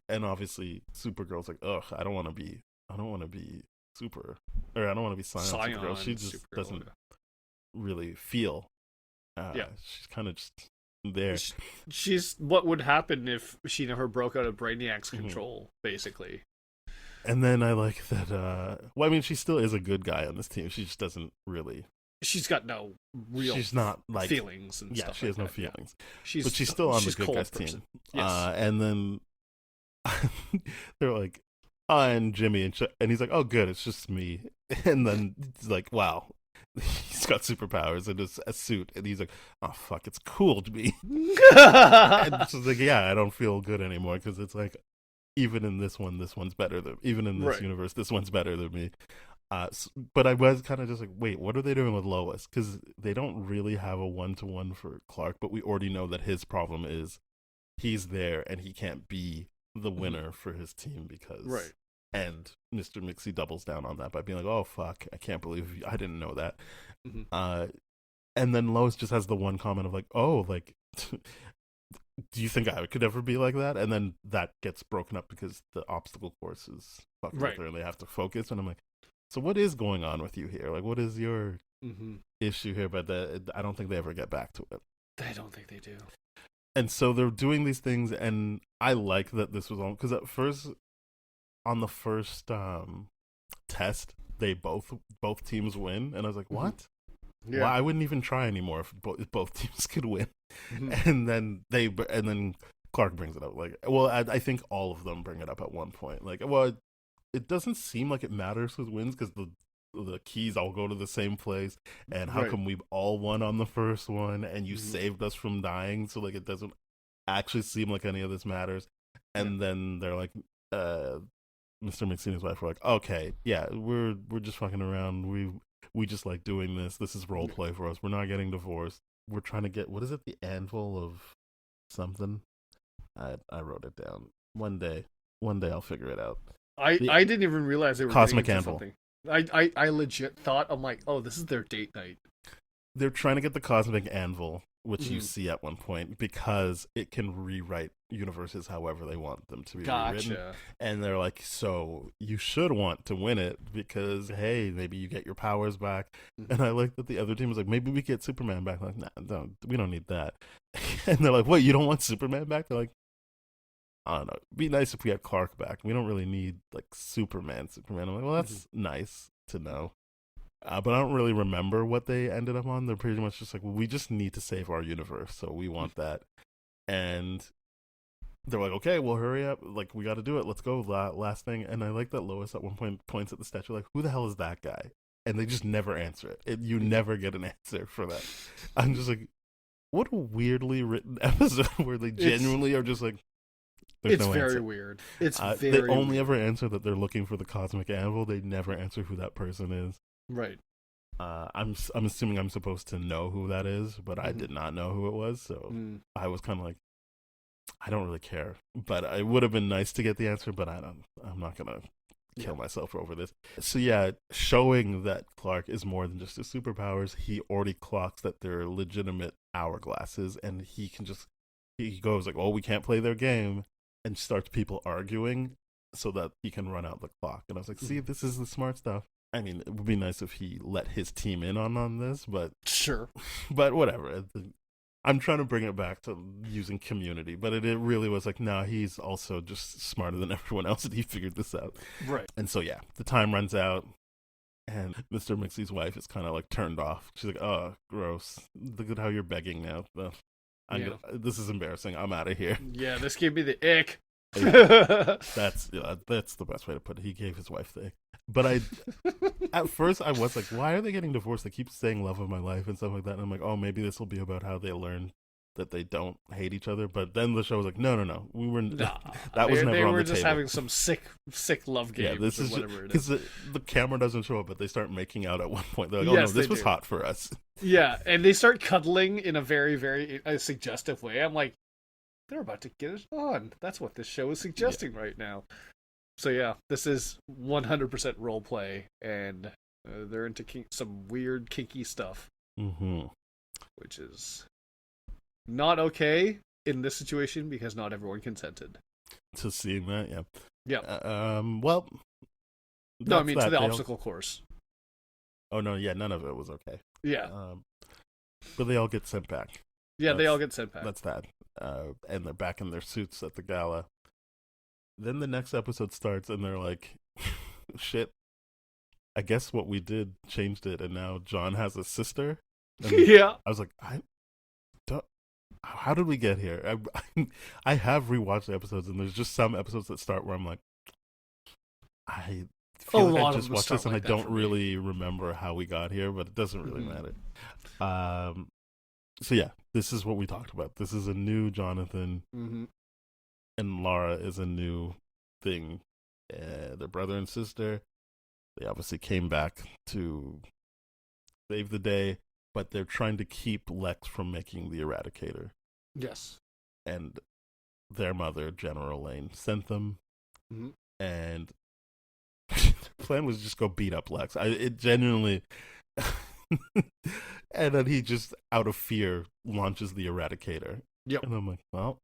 and obviously Supergirl's like, ugh, I don't want to be Super, or I don't want to be Scion Supergirl. She just doesn't really feel. She's kind of just there. She's what would happen if she never broke out of Brainiac's control, basically. And then I like that. Well, I mean, she still is a good guy on this team. She just doesn't really. She's got no real. She's not like feelings and stuff. She has like no that. feelings. Yeah. But she's still on the good guys team. Yes. And then they're like, and Jimmy and he's like, oh, good, it's just me. And then he's like, wow, he's got superpowers and a suit, and he's like, oh fuck, it's cool to be. And it's just like, yeah, I don't feel good anymore because it's like, even in this one, this one's better than. Even in this universe, this one's better than me. But I was kind of just like, wait, what are they doing with Lois? Because they don't really have a one-to-one for Clark, but we already know that his problem is he's there and he can't be the winner for his team because... Right. And Mr. Mixie doubles down on that by being like, oh, fuck, I can't believe I didn't know that. And then Lois just has the one comment of like, oh, like... do you think I could ever be like that? And then that gets broken up because the obstacle course is fucking with her and they have to focus. And I'm like, so what is going on with you here? Like, what is your issue here? But I don't think they ever get back to it. I don't think they do. And so they're doing these things, and I like that this was on, because at first, on the first test, they both teams win, and I was like, what? Yeah. Well, I wouldn't even try anymore if both teams could win. And then Clark brings it up. Like, well, I think all of them bring it up at one point. Like, well, it doesn't seem like it matters who wins because the keys all go to the same place, and how come we've all won on the first one and you saved us from dying, so like it doesn't actually seem like any of this matters. And then they're like, Mr. Mixie and his wife were like, okay, yeah, we're just fucking around, we just like doing this is role play for us, we're not getting divorced, we're trying to get, what is it, the anvil of something? I wrote it down. One day I'll figure it out. I didn't even realize they were Cosmic Anvil. Something. I legit thought, I'm like, oh, this is their date night. They're trying to get the Cosmic Anvil, which you see at one point, because it can rewrite universes however they want them to be rewritten. And they're like, so you should want to win it because, hey, maybe you get your powers back. And I like that the other team was like, maybe we get Superman back. Like, nah, we don't need that. And they're like, what, you don't want Superman back? They're like, I don't know. It'd be nice if we had Clark back. We don't really need like Superman. I'm like, well, that's nice to know. But I don't really remember what they ended up on. They're pretty much just like, well, we just need to save our universe, so we want that. And they're like, okay, well, hurry up. Like, we got to do it. Let's go. Last thing. And I like that Lois at one point points at the statue, like, who the hell is that guy? and they just never answer it. You never get an answer for that. I'm just like, what a weirdly written episode where they genuinely are just like, there's no very answer. weird. It's They very only weird. ever answer that they're looking for the cosmic anvil. They never answer who that person is. Right. I'm assuming I'm supposed to know who that is, but I did not know who it was, so I was kind of like, I don't really care. But it would have been nice to get the answer, but I'm not gonna kill myself over this. So yeah, showing that Clark is more than just his superpowers, he already clocks that they're legitimate hourglasses, and he goes like, "Oh, we can't play their game," and starts people arguing so that he can run out the clock. And I was like, "See, this is the smart stuff." I mean, it would be nice if he let his team in on this, but sure. But whatever. I'm trying to bring it back to using Community, but it really was like, no, he's also just smarter than everyone else, and he figured this out. Right. And so, yeah, the time runs out, and Mr. Mixie's wife is kind of like turned off. She's like, oh, gross. Look at how you're begging now. This is embarrassing. I'm out of here. Yeah, this gave me the ick. That's the best way to put it. He gave his wife the ick. But at first I was like, why are they getting divorced? They keep saying love of my life and stuff like that. And I'm like, oh, maybe this will be about how they learn that they don't hate each other. But then the show was like, no. We were that was never on the table. They were just having some sick love game. Yeah, this is whatever it is. Because the camera doesn't show up, but they start making out at one point. They're like, oh no, this was hot for us. Yeah, and they start cuddling in a very, very suggestive way. I'm like, they're about to get it on. That's what this show is suggesting right now. So yeah, this is 100% role play, and they're into some weird kinky stuff, which is not okay in this situation because not everyone consented to seeing that. Yeah. Yeah. Well. No, I mean to the obstacle course. Oh no! Yeah, none of it was okay. Yeah. But they all get sent back. Yeah, they all get sent back. That's that. And they're back in their suits at the gala. Then the next episode starts, and they're like, shit, I guess what we did changed it, and now John has a sister. And yeah. I was like, how did we get here? I have rewatched the episodes, and there's just some episodes that start where I'm like, I feel like I just watched this, and I don't really remember how we got here, but it doesn't really matter. So yeah, this is what we talked about. This is a new Jonathan, and Laura is a new thing. They're brother and sister. They obviously came back to save the day, but they're trying to keep Lex from making the Eradicator. Yes. And their mother, General Lane, sent them, and the plan was just go beat up Lex. It genuinely... And then he just, out of fear, launches the Eradicator. Yep. And I'm like, well,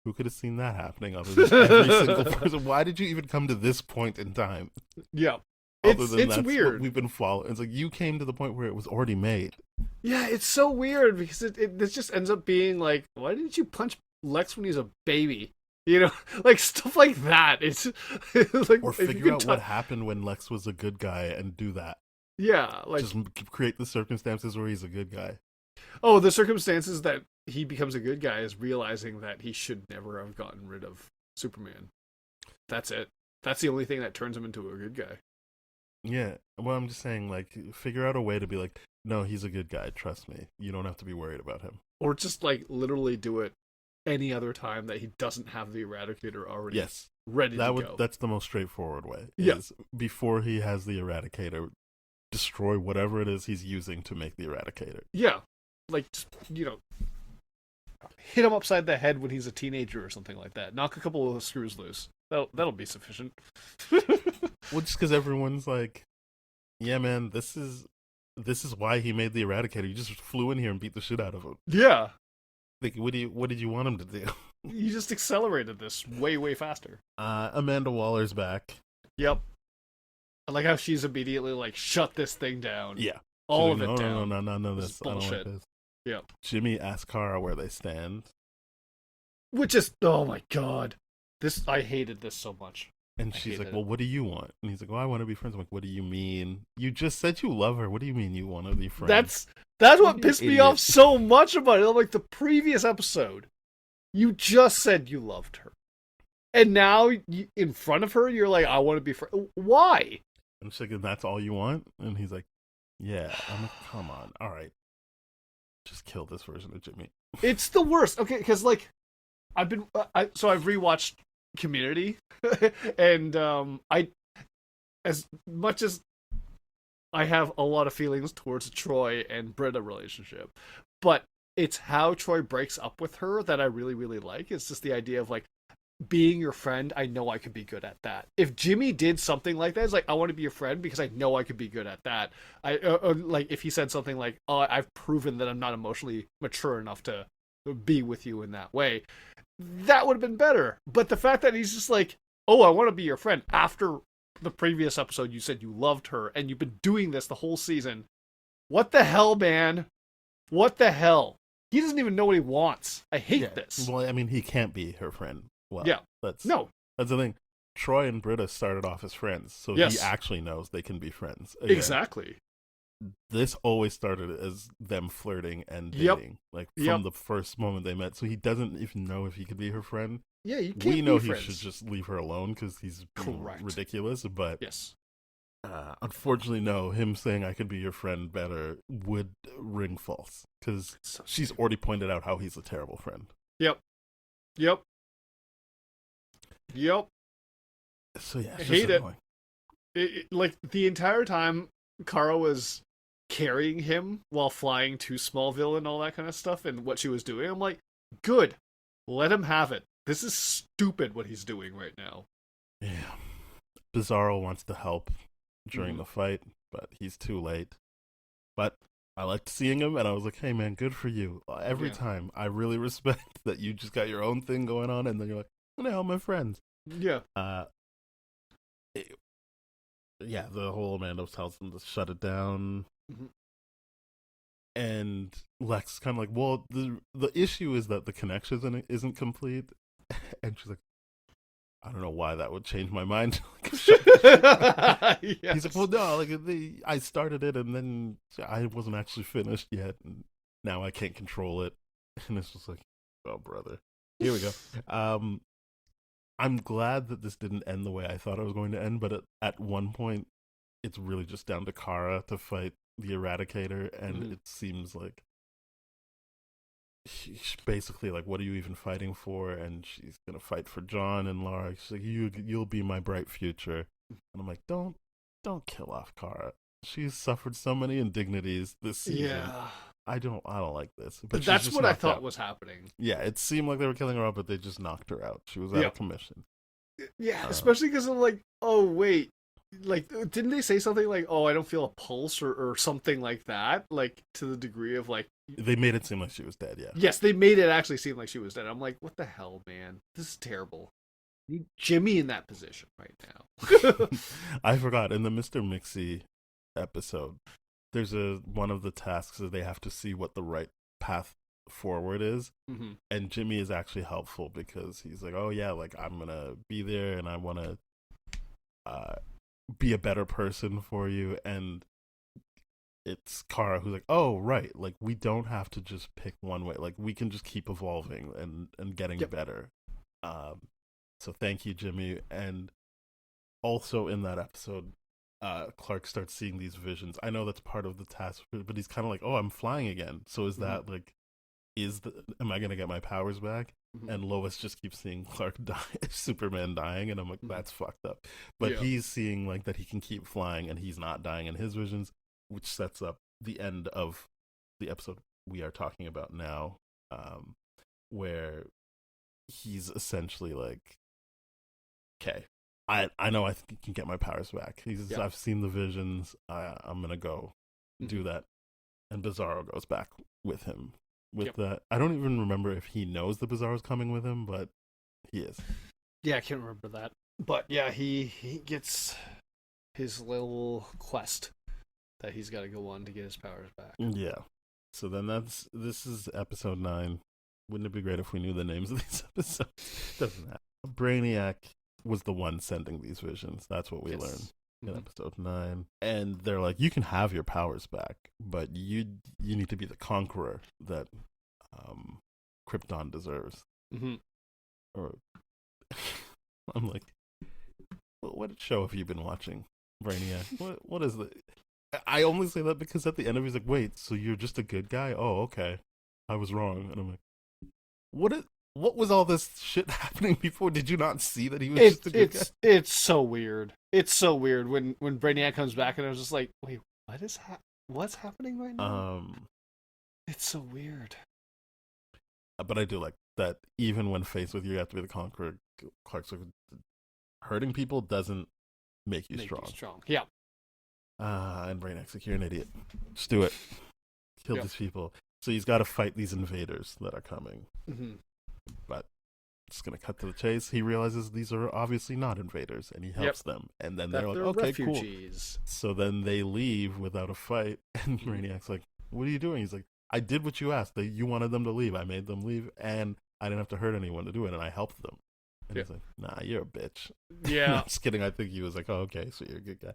who could have seen that happening other than every single person? Why did you even come to this point in time? Yeah. It's weird. What we've been following. It's like you came to the point where it was already made. Yeah, it's so weird because this just ends up being like, why didn't you punch Lex when he was a baby? You know, like stuff like that. It's like, or figure out what happened when Lex was a good guy and do that. Yeah, like just create the circumstances where he's a good guy. Oh, the circumstances that he becomes a good guy is realizing that he should never have gotten rid of Superman. That's it. That's the only thing that turns him into a good guy. Yeah, well, I'm just saying, like, figure out a way to be like, no, he's a good guy. Trust me. You don't have to be worried about him. Or just like literally do it any other time that he doesn't have the Eradicator already ready to go. That's the most straightforward way. Yeah. Before he has the Eradicator, destroy whatever it is he's using to make the Eradicator. Yeah. Like, you know, hit him upside the head when he's a teenager or something like that. Knock a couple of screws loose. That'll be sufficient. Well, just because everyone's like, yeah, man, this is why he made the Eradicator. You just flew in here and beat the shit out of him. Yeah. Like, what did you want him to do? You just accelerated this way, way faster. Amanda Waller's back. Yep. I like how she's immediately like, shut this thing down. Yeah. All like, of it down. No, none of this. I don't like this. Yeah. Jimmy asks Kara where they stand. Which is, oh my god. I hated this so much. And she's like, well, what do you want? And he's like, well, I want to be friends. I'm like, what do you mean? You just said you love her. What do you mean you want to be friends? That's what pissed me off so much about it. Like, the previous episode, you just said you loved her. And now, in front of her, you're like, I want to be friends. Why? And she's like, and that's all you want? And he's like, yeah. I'm like, come on. All right. Just kill this version of Jimmy. It's the worst. Okay, because like I've rewatched Community, and I, as much as I have a lot of feelings towards Troy and Britta relationship, but it's how Troy breaks up with her that I really, really like. It's just the idea of like being your friend. I know I could be good at that. If Jimmy did something like that, it's like I want to be your friend because I know I could be good at that. Like if he said something like, "Oh, I've proven that I'm not emotionally mature enough to be with you in that way," that would have been better. But the fact that he's just like, "Oh, I want to be your friend," after the previous episode you said you loved her and you've been doing this the whole season. What the hell, man? What the hell? He doesn't even know what he wants. I hate this. Well, I mean, he can't be her friend. Well, yeah. That's the thing. Troy and Britta started off as friends, so he actually knows they can be friends. Again, exactly. This always started as them flirting and dating, like from the first moment they met. So he doesn't even know if he could be her friend. Yeah, you can't. We know he should just leave her alone because he's ridiculous. But yes, unfortunately, no. Him saying I could be your friend better would ring false because she's already pointed out how he's a terrible friend. Yep. So yeah, I hate it. Like the entire time, Kara was carrying him while flying to Smallville and all that kind of stuff, and what she was doing. I'm like, good, let him have it. This is stupid what he's doing right now. Yeah. Bizarro wants to help during the fight, but he's too late. But I liked seeing him, and I was like, hey, man, good for you. Every time, I really respect that you just got your own thing going on, and then you're like, I'm going to help my friends. Yeah. The whole Amanda tells him to shut it down. Mm-hmm. And Lex is kind of like, well, the issue is that the connection isn't complete. And she's like, I don't know why that would change my mind. He's like, well, no, like I started it and then I wasn't actually finished yet, and now I can't control it. And it's just like, oh, brother, here we go. I'm glad that this didn't end the way I thought it was going to end, but at one point, it's really just down to Kara to fight the Eradicator, and it seems like she's basically like, what are you even fighting for? And she's gonna fight for John and Lara. She's like, you'll be my bright future. And I'm like, don't kill off Kara. She's suffered so many indignities this season. Yeah. I don't like this. But that's what I thought was happening. Yeah, it seemed like they were killing her off, but they just knocked her out. She was out of commission. Yeah, especially because I'm like, oh wait, like didn't they say something like, oh, I don't feel a pulse or something like that, like to the degree of like they made it seem like she was dead. Yeah. Yes, they made it actually seem like she was dead. I'm like, what the hell, man? This is terrible. Need Jimmy in that position right now. I forgot in the Mr. Mixie episode, there's one of the tasks that they have to see what the right path forward is, and Jimmy is actually helpful because he's like, oh yeah, like I'm gonna be there and I want to be a better person for you, and it's Kara who's like, oh right, like we don't have to just pick one way, like we can just keep evolving and getting better. So thank you, Jimmy. And also in that episode, Clark starts seeing these visions. I know that's part of the task, but he's kind of like, oh, I'm flying again. So is that like, am I going to get my powers back? And Lois just keeps seeing Clark die, Superman dying, and I'm like, that's fucked up. But he's seeing like that he can keep flying and he's not dying in his visions, which sets up the end of the episode we are talking about now, where he's essentially like, okay, I know I can get my powers back. I've seen the visions. I'm gonna go do that. And Bizarro goes back with him. That, I don't even remember if he knows the Bizarro's coming with him, but he is. Yeah, I can't remember that. But yeah, he gets his little quest that he's got to go on to get his powers back. Yeah. So then this is episode 9. Wouldn't it be great if we knew the names of these episodes? Doesn't matter. Brainiac was the one sending these visions. That's what we learned in episode 9. And they're like, you can have your powers back, but you need to be the conqueror that Krypton deserves. Or I'm like, well, what show have you been watching? Brainiac. What is it? I only say that because at the end of it, he's like, wait, so you're just a good guy? Oh, okay. I was wrong. And I'm like, what was all this shit happening before? Did you not see that he was just a good guy? It's so weird. It's so weird when Brainiac comes back and I was just like, wait, what's happening right now? It's so weird. But I do like that even when faced with you have to be the conqueror, Clark's like, hurting people doesn't make you strong. Yeah. And Brainiac's like, you're an idiot. Just do it. Kill these people. So he's got to fight these invaders that are coming. Mm-hmm. But it's going to cut to the chase. He realizes these are obviously not invaders, and he helps them. And then they're like, okay, refugees. Cool. So then they leave without a fight. And Brainiac's like, what are you doing? He's like, I did what you asked. You wanted them to leave. I made them leave, and I didn't have to hurt anyone to do it, and I helped them. And he's like, nah, you're a bitch. Yeah. I'm just kidding. I think he was like, oh, okay, so you're a good guy.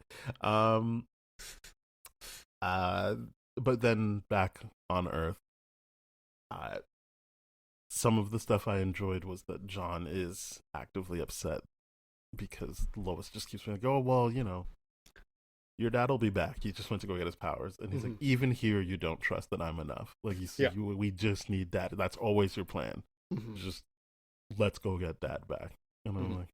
But then back on Earth, some of the stuff I enjoyed was that John is actively upset because Lois just keeps being like, oh, well, your dad will be back. He just went to go get his powers. And he's like, even here, you don't trust that I'm enough. Like, we just need dad. That's always your plan. Just let's go get dad back. And I'm like,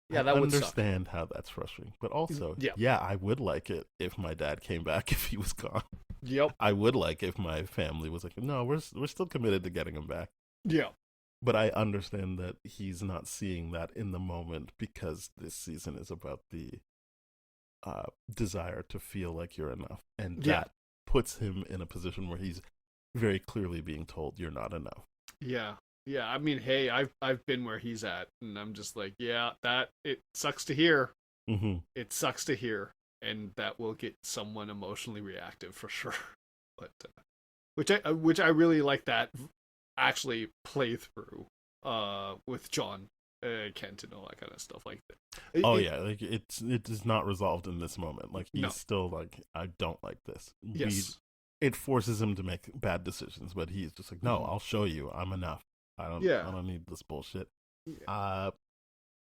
that I would understand how that's frustrating. But also, I would like it if my dad came back if he was gone. Yep. I would like if my family was like, no, we're still committed to getting him back. Yeah. But I understand that he's not seeing that in the moment because this season is about the desire to feel like you're enough. And that puts him in a position where he's very clearly being told you're not enough. Yeah. Yeah, I mean, hey, I've been where he's at, and I'm just like, it sucks to hear. Mm-hmm. It sucks to hear, and that will get someone emotionally reactive for sure. But which I really like that actually play-through with John Kent and all that kind of stuff like that. Like it is not resolved in this moment. Like he's still like, I don't like this. Yes. It forces him to make bad decisions, but he's just like, no, I'll show you, I'm enough. I don't need this bullshit. Yeah.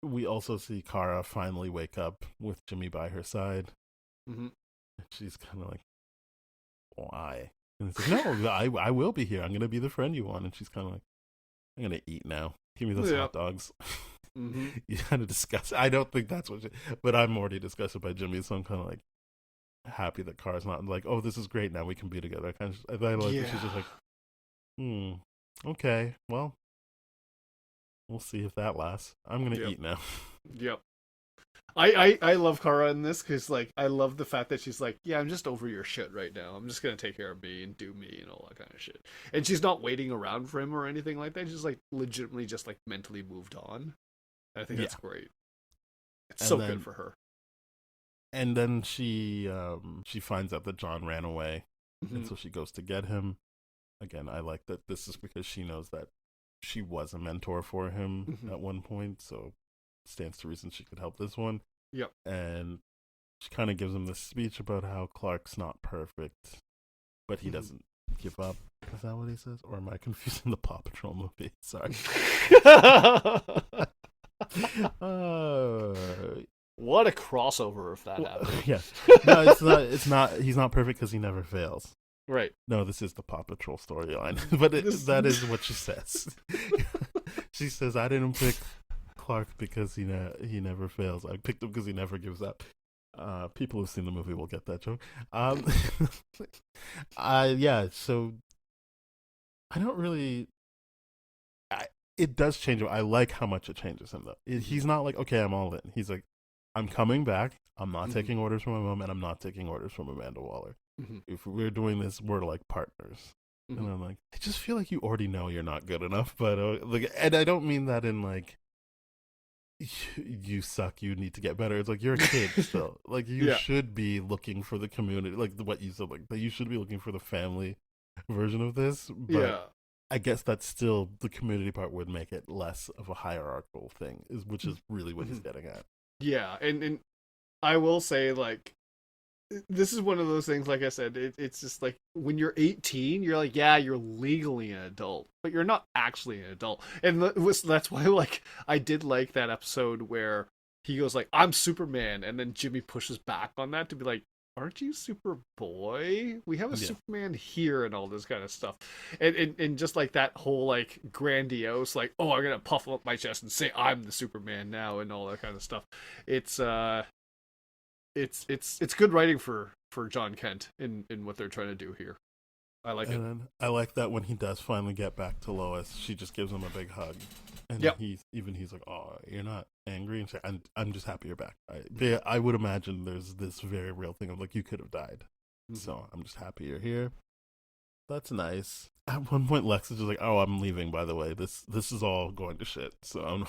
We also see Kara finally wake up with Jimmy by her side. Mm-hmm. She's kind of like, why? And it's like, no, I will be here. I'm going to be the friend you want. And she's kind of like, I'm going to eat now. Give me those hot dogs. Mm-hmm. You kind of disgust. I don't think that's what but I'm already disgusted by Jimmy, so I'm kind of like happy that Kara's not like, oh, this is great. Now we can be together. I like that she's just like, okay, well, we'll see if that lasts. I'm going to eat now. Yep. I love Kara in this because, like, I love the fact that she's like, yeah, I'm just over your shit right now. I'm just going to take care of me and do me and all that kind of shit. And she's not waiting around for him or anything like that. She's, like, legitimately just, like, mentally moved on. And I think that's great. It's good for her. And then she finds out that John ran away. Mm-hmm. And so she goes to get him. Again, I like that this is because she knows that she was a mentor for him at one point, so it stands to reason she could help this one. Yep. And she kind of gives him this speech about how Clark's not perfect, but he doesn't give up. Is that what he says? Or am I confusing the Paw Patrol movie? Sorry. What a crossover if that happened. Yeah. No, it's not. He's not perfect because he never fails. Right. No, this is the Paw Patrol storyline, but that is what she says. She says, "I didn't pick Clark because he never fails. I picked him because he never gives up." People who've seen the movie will get that joke. So I don't really. It does change him. I like how much it changes him, though. He's not like, okay, I'm all in. He's like, I'm coming back. I'm not taking orders from my mom, and I'm not taking orders from Amanda Waller. Mm-hmm. If we're doing this, we're like partners. Mm-hmm. And I'm like, I just feel like you already know you're not good enough. But and I don't mean that in like, you suck, you need to get better. It's like, you're a kid still. Like, you should be looking for the community, like what you said, like that you should be looking for the family version of this. But I guess that's still, the community part would make it less of a hierarchical thing, which is really what he's getting at. Yeah, and I will say, like, this is one of those things, like I said, it's just like, when you're 18, you're like, yeah, you're legally an adult, but you're not actually an adult. And that's why, like, I did like that episode where he goes like, I'm Superman, and then Jimmy pushes back on that to be like, aren't you Superboy? We have a Superman here and all this kind of stuff. And just like that whole like grandiose, like, oh, I'm gonna puff up my chest and say I'm the Superman now and all that kind of stuff. It's good writing for John Kent in what they're trying to do here. I like it. And I like that when he does finally get back to Lois, she just gives him a big hug. And he's like, oh, you're not angry? And she's like, I'm just happy you're back. I would imagine there's this very real thing of like, you could have died. Mm-hmm. So I'm just happy you're here. That's nice. At one point, Lex is just like, oh, I'm leaving, by the way. This is all going to shit. So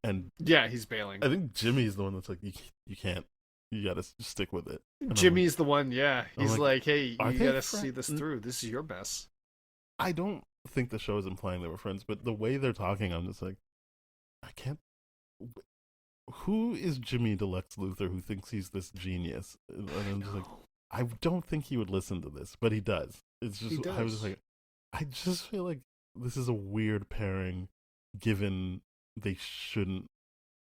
and yeah, he's bailing. I think Jimmy's the one that's like, you can't. You gotta stick with it. And Jimmy's the one, yeah. He's like, hey, you gotta see this Mm. through. This is your mess. I don't think the show is implying they were friends, but the way they're talking, I'm just like, I can't. Who is Jimmy to Lex Luthor who thinks he's this genius? And I'm just like, I don't think he would listen to this, but he does. It's just, I was just like, I just feel like this is a weird pairing, given they shouldn't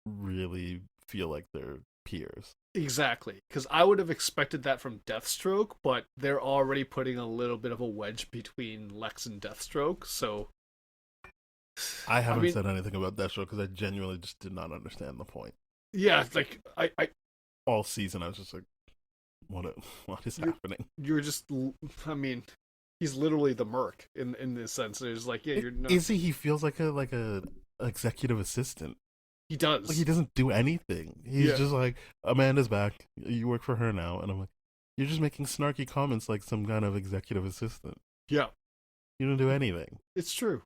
really feel like they're peers. Exactly, because I would have expected that from Deathstroke, but they're already putting a little bit of a wedge between Lex and Deathstroke, so... I haven't said anything about Deathstroke because I genuinely just did not understand the point. Yeah, like, I all season I was just like, what is happening? You're just, I mean, he's literally the Merc in this sense. It's like, yeah, you're not... Is he? He feels like a executive assistant. He does. Like, he doesn't do anything. He's just like, Amanda's back. You work for her now. And I'm like, you're just making snarky comments like some kind of executive assistant. Yeah. You don't do anything. It's true.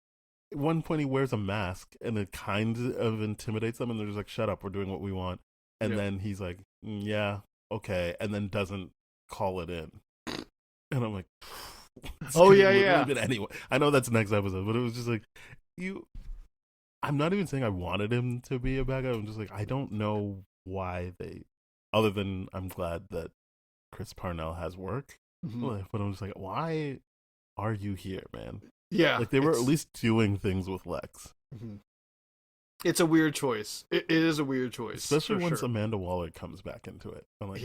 At one point, he wears a mask, and it kind of intimidates them, and they're just like, shut up, we're doing what we want. And then he's like, yeah, okay, and then doesn't call it in. And I'm like, oh, yeah. Anyway, I know that's next episode, but it was just like, I'm not even saying I wanted him to be a bad guy. I'm just like, I don't know why other than I'm glad that Chris Parnell has work. Mm-hmm. But I'm just like, why are you here, man? Yeah. Like, they were at least doing things with Lex. Mm-hmm. It's a weird choice. It is a weird choice. Especially once Amanda Waller comes back into it. I'm like,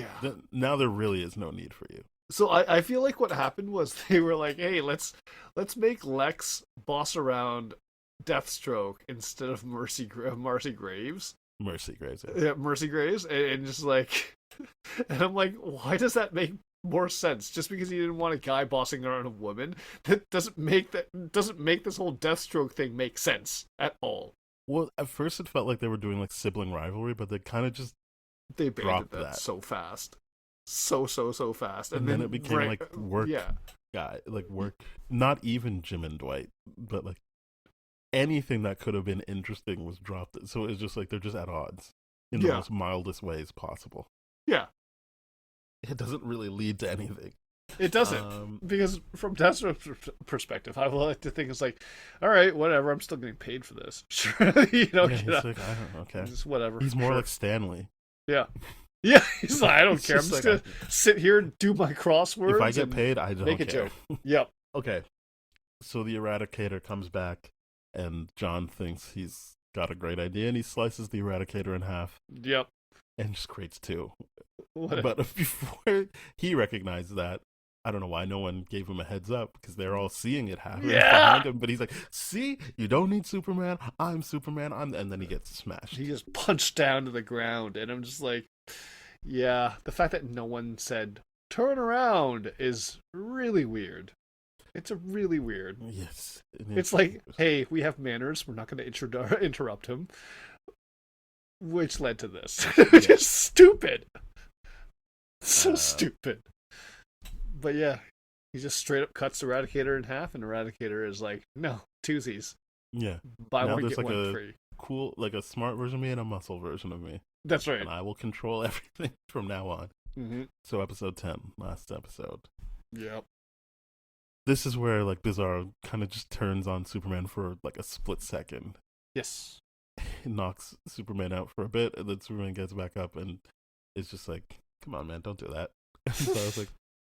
now there really is no need for you. So I feel like what happened was they were like, hey, let's make Lex boss around Deathstroke instead of Marcy Graves. Mercy Graves. Yeah, Mercy Graves. And just like, and I'm like, why does that make more sense? Just because he didn't want a guy bossing around a woman, that doesn't make this whole Deathstroke thing make sense at all. Well, at first it felt like they were doing like sibling rivalry, but they kind of just abandoned that so fast. So fast. And then it became like work guy, like work, not even Jim and Dwight, but like anything that could have been interesting was dropped. So it's just like they're just at odds in the most mildest ways possible. Yeah. It doesn't really lead to anything. It doesn't. Because from Deathstroke's perspective, I would like to think it's like, all right, whatever, I'm still getting paid for this. Sure. He's like, I don't know, okay. Just whatever. He's more like Stanley. Yeah. Yeah, he's like, I don't care. I'm just going to sit here and do my crosswords. If I get paid, I don't make a care. Joke. Yep. Okay. So the Eradicator comes back, and John thinks he's got a great idea, and he slices the Eradicator in half. Yep. And just creates two. But before he recognized that, I don't know why no one gave him a heads up, because they're all seeing it happen behind him. But he's like, see, you don't need Superman. I'm Superman. And then he gets smashed. He just punched down to the ground. And I'm just like, yeah, the fact that no one said, turn around is really weird. It's a really weird. Yes. It's like, hey, we have manners. We're not going to interrupt him. Which led to this. Just stupid. So stupid. But yeah, he just straight up cuts Eradicator in half, and Eradicator is like, no, twosies. Yeah. Buy one, get one free. Cool, like a smart version of me and a muscle version of me. That's right. And I will control everything from now on. Mm-hmm. So episode 10, last episode. Yep. This is where like Bizarro kind of just turns on Superman for like a split second. Yes. He knocks Superman out for a bit, and then Superman gets back up, and it's just like, come on, man, don't do that. So I was like,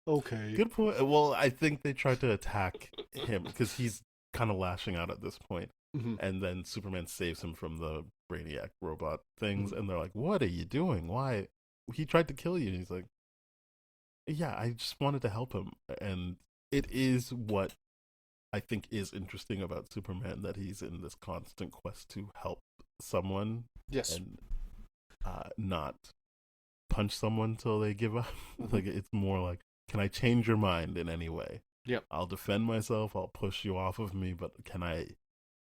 okay. Good point. Well, I think they tried to attack him because he's kind of lashing out at this point. And then Superman saves him from the Brainiac robot things, and they're like, "What are you doing? Why? He tried to kill you." And he's like, "Yeah, I just wanted to help him." And it is what I think is interesting about Superman, that he's in this constant quest to help someone, Yes. and not punch someone till they give up. Like, it's more like, can I change your mind in any way? Yep. I'll defend myself, I'll push you off of me, but can I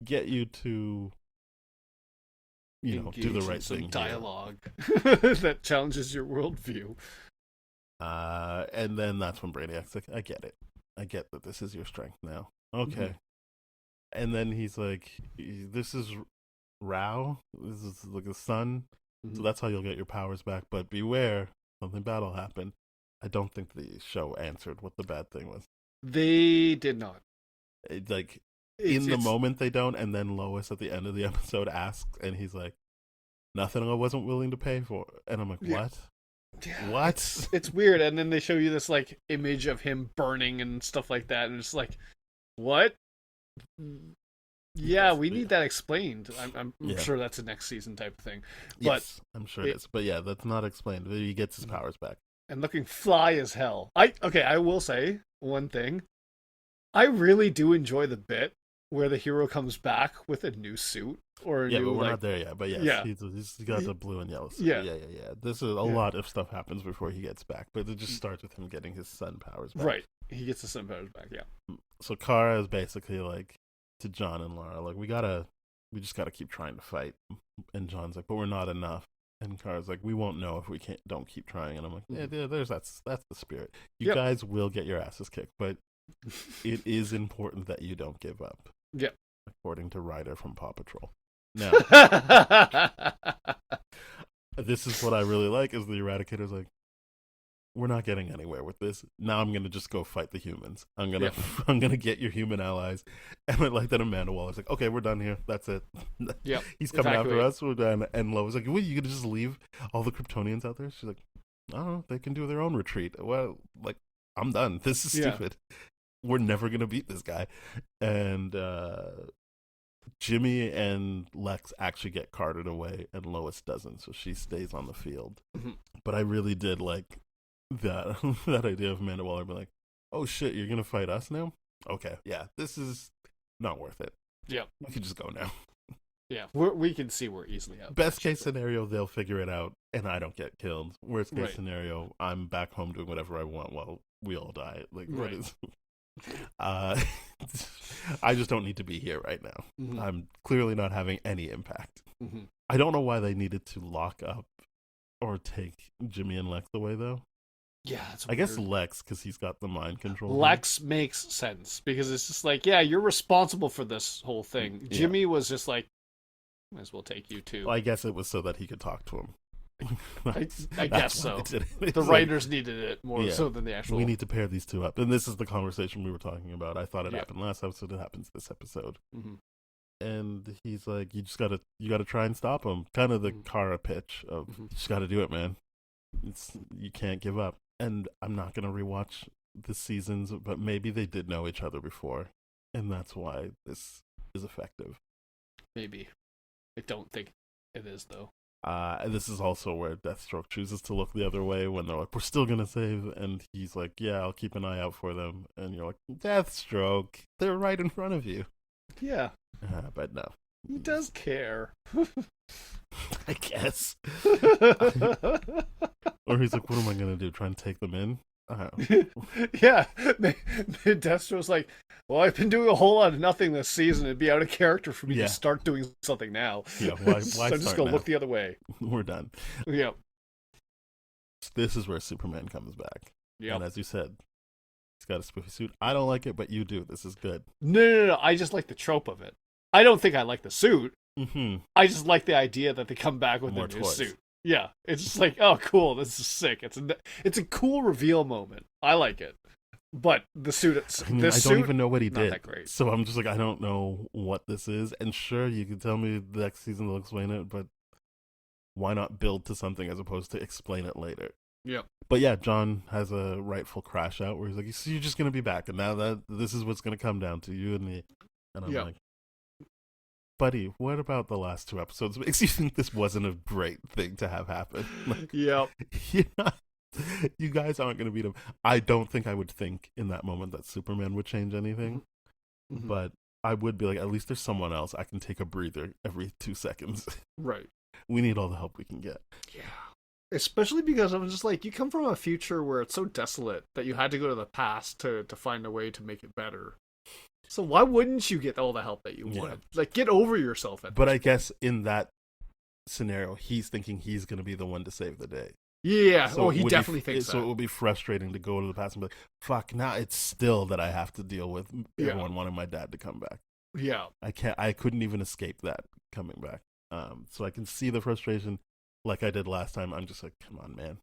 get you to, do the right some thing? Dialogue that challenges your worldview. And then that's when Brainiac's like, I get it. I get that this is your strength now. Okay. And then he's like, this is Rao. This is like the sun. So that's how you'll get your powers back. But beware, something bad will happen. I don't think the show answered what the bad thing was. They did not. In the moment they don't, and then Lois at the end of the episode asks, and he's like, nothing I wasn't willing to pay for. And I'm like, what? Yeah, What? It's weird. And then they show you this like image of him burning and stuff like that, and it's like, what? Yeah, we need that explained. I'm sure that's a next season type of thing. But yes, I'm sure it is. But yeah, that's not explained. He gets his powers back. And looking fly as hell. I will say one thing. I really do enjoy the bit where the hero comes back with a new suit or a new, but we're not there yet. But yes, yeah, he's got the blue and yellow suit. Yeah. Yeah. This is a lot of stuff happens before he gets back, but it just starts with him getting his sun powers back. Right, he gets the sun powers back. Yeah. So Kara is basically like to John and Lara, like, we just gotta keep trying to fight. And John's like, but we're not enough. And Kara's like, we won't know if we don't keep trying. And I'm like, yeah, that's the spirit. You guys will get your asses kicked, but it is important that you don't give up. Yep. According to Ryder from Paw Patrol. Now, this is what I really like, is the Eradicator's like, we're not getting anywhere with this. Now I'm gonna just go fight the humans. I'm gonna get your human allies. And I like that Amanda Waller's like, okay, we're done here. That's it. Yep. He's coming after us. We're done. And Lois like, what, you gonna just leave all the Kryptonians out there? She's like, I don't know. They can do their own retreat. Well, like, I'm done. This is stupid. We're never gonna beat this guy. And Jimmy and Lex actually get carted away, and Lois doesn't, so she stays on the field. But I really did like that idea of Amanda Waller being like, oh shit, you're gonna fight us now? Okay, yeah, this is not worth it. Yeah, we can just go now. Yeah, we can see we're easily out. Best case scenario, they'll figure it out and I don't get killed. Worst case scenario, I'm back home doing whatever I want while we all die. Like, what is I just don't need to be here right now. I'm clearly not having any impact. I don't know why they needed to lock up or take Jimmy and Lex away, though. Yeah, I guess Lex, because he's got the mind control. Lex makes sense, because it's just like, yeah, you're responsible for this whole thing. Jimmy was just like, might as well take you too. Well, I guess it was so that he could talk to him. I guess so. The writers needed it more so than the actual. We need to pair these two up, and this is the conversation we were talking about. I thought it happened last episode. It happens this episode, and he's like, "You gotta try and stop him." Kind of the Kara pitch of, "You just gotta do it, man. You can't give up." And I'm not gonna rewatch the seasons, but maybe they did know each other before, and that's why this is effective. Maybe. I don't think it is, though. And this is also where Deathstroke chooses to look the other way when they're like, we're still going to save. And he's like, yeah, I'll keep an eye out for them. And you're like, Deathstroke, they're right in front of you. Yeah. But no. He does care. I guess. Or he's like, what am I going to do? Try and take them in? Yeah. Deathstroke's like, well, I've been doing a whole lot of nothing this season. It'd be out of character for me to start doing something now. Yeah, why so I'm just going to look the other way. We're done. Yep. This is where Superman comes back. Yep. And as you said, he's got a spoofy suit. I don't like it, but you do. This is good. No. I just like the trope of it. I don't think I like the suit. Mm-hmm. I just like the idea that they come back with a new suit. Yeah, it's just like, oh, cool, this is sick. It's a cool reveal moment. I like it. But the suit, I don't even know what he did. That great. So I'm just like, I don't know what this is. And sure, you can tell me the next season they'll explain it, but why not build to something as opposed to explain it later? Yeah. But yeah, John has a rightful crash out where he's like, so you're just going to be back. And now this is what's going to come down to you and me. And I'm like, buddy, what about the last 2 episodes makes you think this wasn't a great thing to have happen? Like, Yep. you're not, you guys aren't going to beat him. I don't think I would think in that moment that Superman would change anything, Mhm. but I would be like, at least there's someone else. I can take a breather every 2 seconds. Right. We need all the help we can get. Yeah. Especially because I'm just like, you come from a future where it's so desolate that you had to go to the past to find a way to make it better. So why wouldn't you get all the help that you Yeah. wanted? Like, get over yourself at But this I guess in that scenario, he's thinking he's going to be the one to save the day. Yeah. So He definitely thinks So it that. will be frustrating to go to the past and be like, fuck, now it's still that I have to deal with Yeah. everyone wanting my dad to come back. Yeah. I couldn't even escape that coming back. So I can see the frustration like I did last time. I'm just like, come on, man.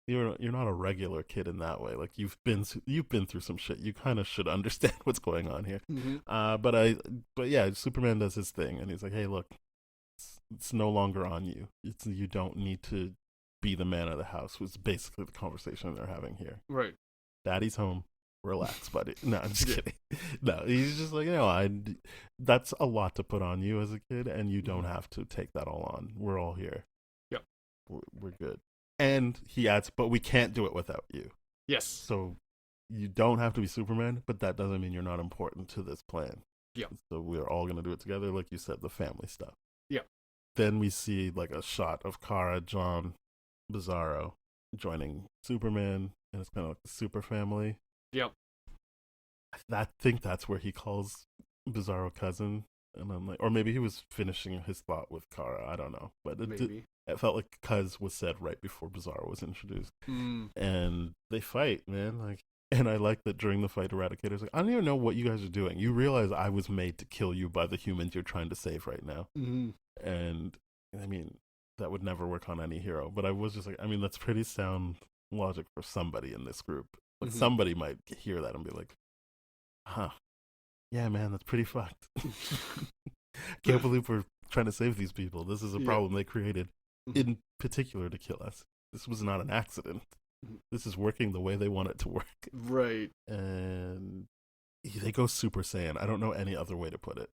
You're not a regular kid in that way. Like you've been through some shit. You kind of should understand what's going on here. Mm-hmm. But yeah, Superman does his thing, and he's like, hey, look, it's no longer on you. You don't need to be the man of the house. Was basically the conversation they're having here. Right. Daddy's home. Relax, buddy. No, I'm just kidding. No, he's just like, that's a lot to put on you as a kid, and you don't have to take that all on. We're all here. Yep. We're good. And he adds, but we can't do it without you. Yes. So you don't have to be Superman, but that doesn't mean you're not important to this plan. Yep. So we're all going to do it together, like you said, the family stuff. Yep. Then we see like a shot of Kara, John, Bizarro joining Superman, and it's kind of like the super family. Yep. I think that's where he calls Bizarro cousin, and I'm like, or maybe he was finishing his thought with Kara. I don't know, but Maybe. it felt like cuz was said right before Bizarro was introduced, Mm. and they fight, man. Like, and I like that during the fight, Eradicator's like, I don't even know what you guys are doing. You realize I was made to kill you by the humans you're trying to save right now, Mm-hmm. and I mean that would never work on any hero. But I was just like, I mean, that's pretty sound logic for somebody in this group. Like somebody might hear that and be like, huh, yeah, man, that's pretty fucked. Can't believe we're trying to save these people. This is a problem they created in particular to kill us. This was not an accident. This is working the way they want it to work. Right. And they go Super Saiyan. I don't know any other way to put it.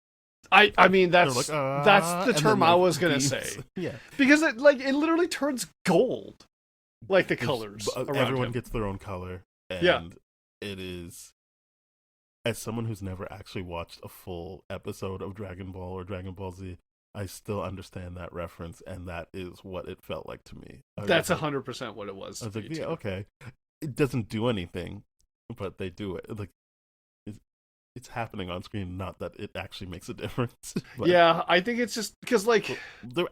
I mean that's Like, that's the and term then, I like, was gonna beams. say. Yeah, Because it literally turns gold. Like the colors. around everyone him. gets their own color, and Yeah. it is. As someone who's never actually watched a full episode of Dragon Ball or Dragon Ball Z, I still understand that reference, and that is what it felt like to me. That's 100% what it was. I was to like, me, yeah, too. okay. It doesn't do anything, but they do it. Like, it's happening on screen. Not that it actually makes a difference. But Yeah, I think it's just because like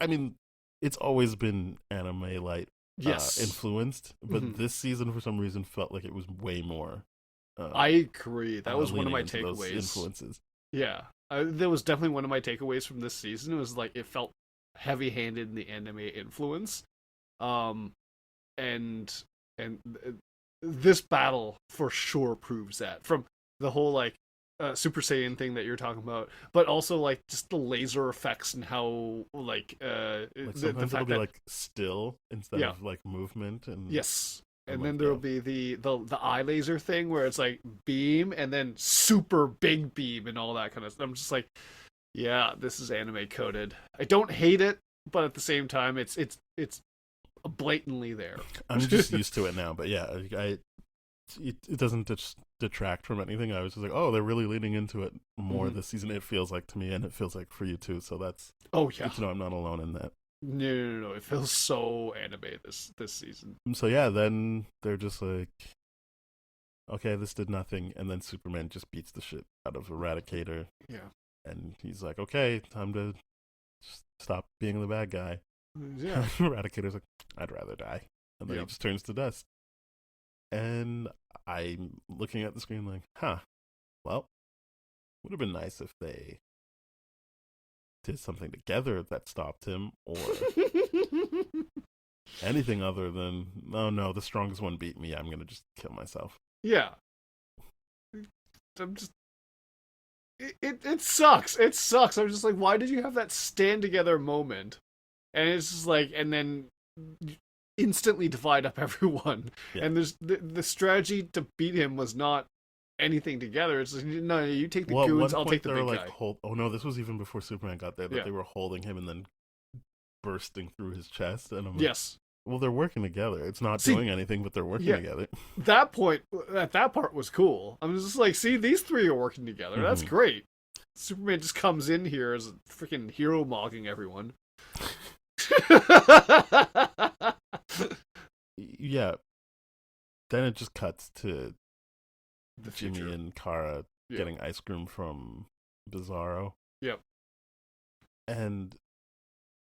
I mean, it's always been anime light yes, influenced, but Mhm. this season for some reason felt like it was way more. I agree. That was one of leaning my into those takeaways. influences. Yeah, that was definitely one of my takeaways from this season. It was like it felt heavy-handed in the anime influence, and this battle for sure proves that from the whole like Super Saiyan thing that you're talking about, but also like just the laser effects and how like Like the sometimes it'll fact be that like still instead Yeah. of like movement, and yes. And I'm then like, there'll yeah. be the eye laser thing where it's like beam and then super big beam and all that kind of stuff. I'm just like, yeah, this is anime coded. I don't hate it, but at the same time, it's blatantly there. I'm just used to it now. But yeah, it doesn't detract from anything. I was just like, oh, they're really leaning into it more Mhm. this season. It feels like to me, and it feels like for you too. So that's Oh yeah, good to know I'm not alone in that. no. It feels so anime this season. So yeah, then they're just like, okay, this did nothing, and then Superman just beats the shit out of Eradicator, Yeah, and he's like, okay, time to stop being the bad guy. yeah, Eradicator's like, I'd rather die, and then Yeah. he just turns to dust. And I'm looking at the screen like, huh, well, would have been nice if they did something together that stopped him, or anything other than, oh no, the strongest one beat me, I'm gonna just kill myself. yeah. I'm just. It sucks. It sucks. I'm just like, why did you have that stand together moment? And it's just like, and then instantly divide up everyone. Yeah. And there's the strategy to beat him was not anything together. It's like, no, you take the Well, at one goons, I'll take point the they were big like, guy. oh no, this was even before Superman got there. That Yeah. they were holding him and then bursting through his chest, and I'm like, Yes. well, they're working together. It's not See, doing anything, but they're working yeah. together. That part was cool. I'm just like, see, these three are working together. That's Mhm. great. Superman just comes in here as a freaking hero mogging everyone. Yeah. Then it just cuts to The Jimmy future. and Kara Yeah. getting ice cream from Bizarro. Yep. And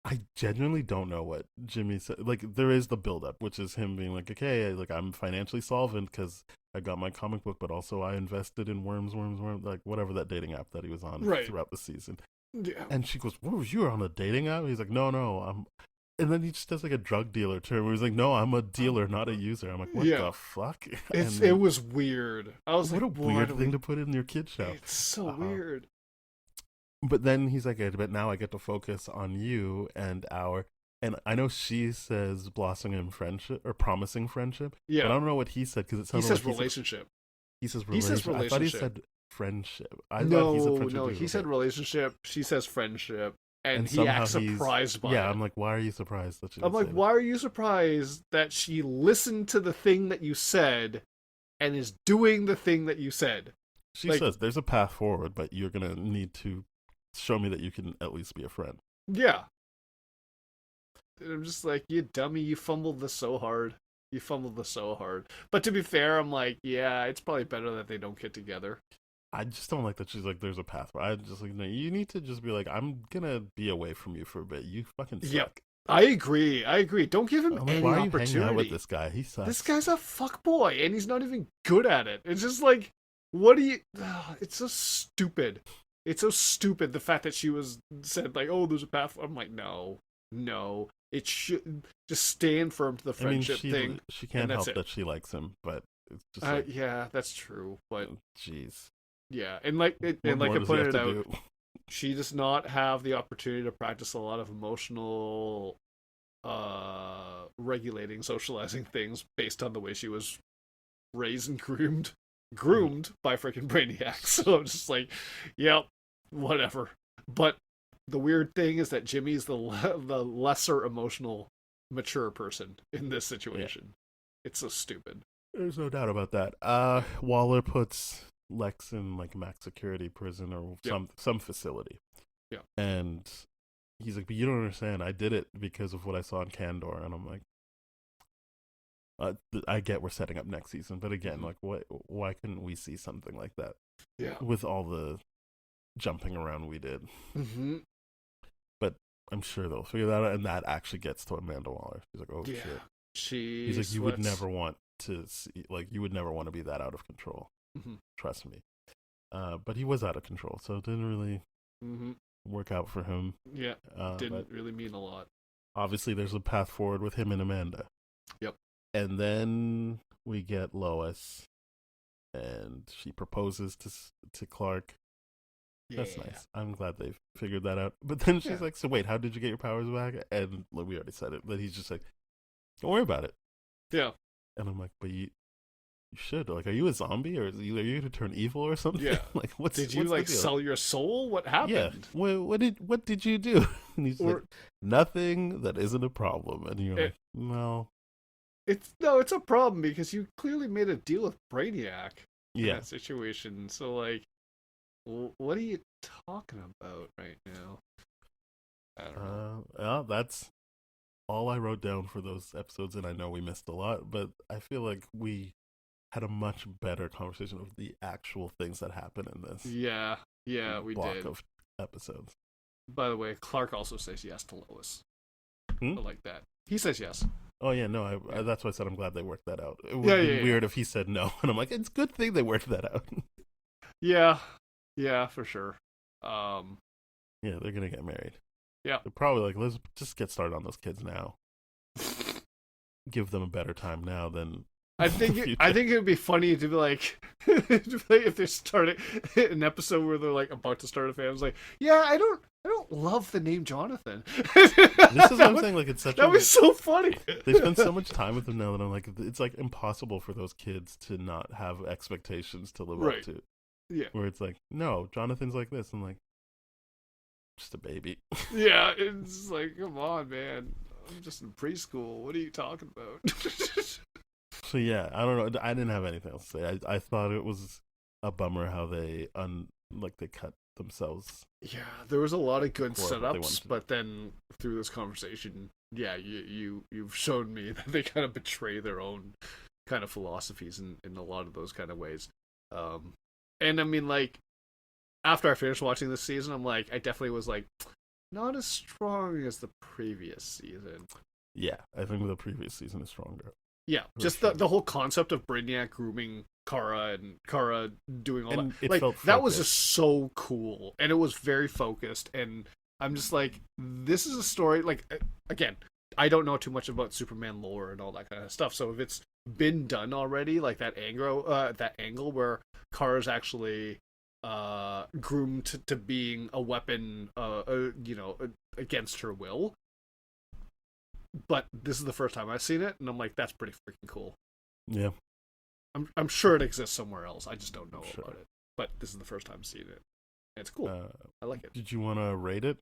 I genuinely don't know what Jimmy said. Like, there is the buildup, which is him being like, okay, like, I'm financially solvent because I got my comic book, but also I invested in worms, like, whatever that dating app that he was on Right. throughout the season. Yeah. And she goes, what was you on a dating app? He's like, no, I'm... And then he just does, like, a drug dealer term where he's like, no, I'm a dealer, not a user. I'm like, what Yeah. the fuck? It was weird. I was what like, a weird thing to put in your kid show. It's so weird. But then he's like, but now I get to focus on you and and I know she says blossoming friendship or promising friendship. Yeah. But I don't know what he said because it He sounded says like relationship. He says He says relationship. I thought he relationship. said friendship. I thought he said friendship. No, too. he said Okay. relationship. She says friendship. And he somehow acts surprised by it. Yeah, I'm like, why are you surprised that she I'm didn't like, say why are you surprised that she listened to the thing that you said and is doing the thing that you said? that? She like- says there's a path forward, but you're gonna need to show me that you can at least be a friend. Yeah. And I'm just like, you dummy, you fumbled this so hard. You fumbled this so hard. But to be fair, I'm like, yeah, it's probably better that they don't get together. I just don't like that she's like, there's a path. I just like, no, you need to just be like, I'm gonna be away from you for a bit. You fucking suck. Yep. I agree. Don't give him I'm like, any why are you opportunity. hanging out with this guy? He sucks. This guy's a fuckboy, and he's not even good at it. It's just like, what do you... It's so stupid. It's so stupid, the fact that she said, like, oh, there's a path. I'm like, no. It should just stand firm to the friendship thing. She can't and help that's it. that she likes him, but it's just like, Yeah, that's true. But jeez. yeah, and like What I more does he pointed have to out, do? she does not have the opportunity to practice a lot of emotional regulating, socializing things based on the way she was raised and groomed by freaking Brainiac. So I'm just like, yep, whatever. But the weird thing is that Jimmy's the lesser emotional mature person in this situation. It's so stupid. There's no doubt about that. Waller puts Lex in like max security prison or some facility. Yeah. And he's like, but you don't understand. I did it because of what I saw in Candor. And I'm like, I get we're setting up next season, but again, like, why couldn't we see something like that? Yeah. With all the jumping around we did. Mm-hmm. But I'm sure they'll figure that out, and that actually gets to Amanda Waller. She's like, oh Yeah. shit. He's like, you would never want to see, like, you would never want to be that out of control. Mm-hmm. Trust me. But he was out of control, so it didn't really work out for him. Yeah. Didn't but really mean a lot. obviously, there's a path forward with him and Amanda. Yep. And then we get Lois, and she proposes to Clark. That's nice. I'm glad they've figured that out. But then she's like, so wait, how did you get your powers back? And like, we already said it. But he's just like, don't worry about it. Yeah. And I'm like, but you should. Like, are you a zombie? Or are you going to turn evil or something? Yeah. Like, Did you like sell your soul? What happened? Yeah. What did you do? And he's like, nothing that isn't a problem. And you're like, no. It's a problem because you clearly made a deal with Brainiac in Yeah. that situation. So like, what are you talking about right now? I don't know. Well, that's all I wrote down for those episodes, and I know we missed a lot, but I feel like we had a much better conversation of the actual things that happen in this. Yeah, we block did. of episodes. By the way, Clark also says yes to Lois. I Hmm? like that. He says yes. Oh yeah, no, I that's why I said I'm glad they worked that out. It would Yeah, be yeah, weird if he said no, and I'm like, it's a good thing they worked that out. Yeah, for sure. Yeah, they're gonna get married. Yeah. They're probably like, let's just get started on those kids now. Give them a better time now than I think it would be funny to be like, if they're starting an episode where they're like about to start a family. It's like, yeah, I don't love the name Jonathan. This is what I'm saying. Like, it's such that was so funny. They spend so much time with him now that I'm like, it's like impossible for those kids to not have expectations to live up to. Yeah. Where it's like, no, Jonathan's like this. I'm like, just a baby. Yeah, it's like, come on, man. I'm just in preschool. What are you talking about? So yeah, I don't know. I didn't have anything else to say. I thought it was a bummer how they they cut themselves. Yeah, there was a lot of good For what they wanted setups, to but then through this conversation, yeah, you've shown me that they kind of betray their own kind of philosophies in a lot of those kind of ways. And I mean, like, after I finished watching this season, I'm like, I definitely was like, not as strong as the previous season. Yeah, I think the previous season is stronger. Yeah, just the whole concept of Brainiac grooming Kara and Kara doing all And that. it Like, felt that was focused. just so cool. And it was very focused. And I'm just like, this is a story. Like, again, I don't know too much about Superman lore and all that kind of stuff. So if it's been done already, like that angle where Kara's actually groomed to being a weapon, against her will. But this is the first time I've seen it, and I'm like, that's pretty freaking cool. Yeah, I'm sure it exists somewhere else. I just don't know about it. But this is the first time seeing it. And it's cool. I like it. Did you want to rate it?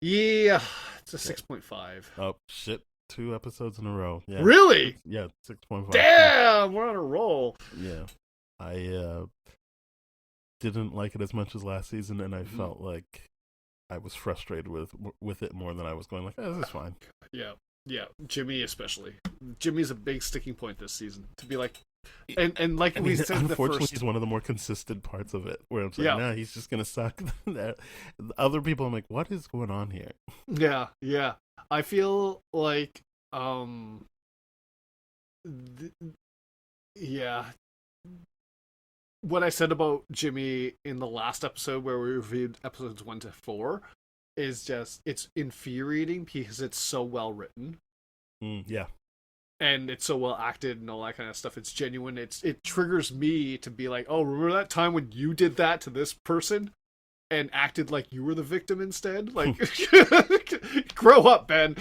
Yeah, it's a 6.5. Oh shit! 2 episodes in a row. Yeah. Really? Yeah, 6.5. Damn, we're on a roll. Yeah, I didn't like it as much as last season, and I felt like I was frustrated with it more than I was going like, this is fine. Yeah, Jimmy especially. Jimmy's a big sticking point this season. To be like, and like we said, unfortunately, the he's one of the more consistent parts of it. Where I'm like, nah, he's just gonna suck. Other people, I'm like, what is going on here? Yeah. I feel like, yeah. What I said about Jimmy in the last episode where we reviewed episodes 1 to 4 is just, it's infuriating because it's so well written. Yeah. And it's so well acted and all that kind of stuff. It's genuine. It triggers me to be like, oh, remember that time when you did that to this person and acted like you were the victim instead? Like, grow up, Ben.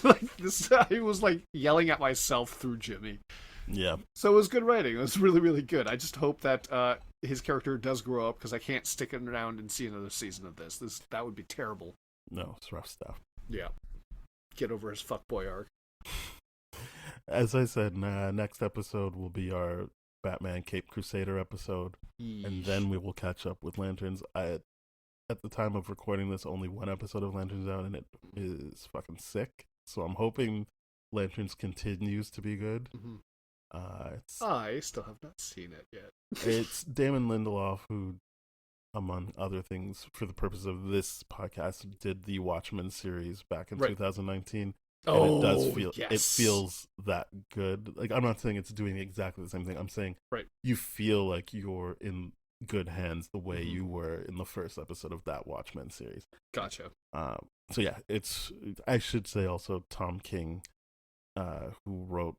Like this, I was like yelling at myself through Jimmy. Yeah. So it was good writing. It was really, really good. I just hope that his character does grow up, because I can't stick around and see another season of this. That would be terrible. No, it's rough stuff. Yeah. Get over his fuckboy arc. As I said, next episode will be our Batman Cape Crusader episode. Yeesh. And then we will catch up with Lanterns. At the time of recording this, only 1 episode of Lanterns out, and it is fucking sick. So I'm hoping Lanterns continues to be good. Mm-hmm. I still have not seen it yet. It's Damon Lindelof who, among other things, for the purpose of this podcast, did the Watchmen series back in 2019. And it does feel, it feels that good. Like, I'm not saying it's doing exactly the same thing. I'm saying you feel like you're in good hands the way you were in the first episode of that Watchmen series. Gotcha. So yeah, I should say also Tom King, who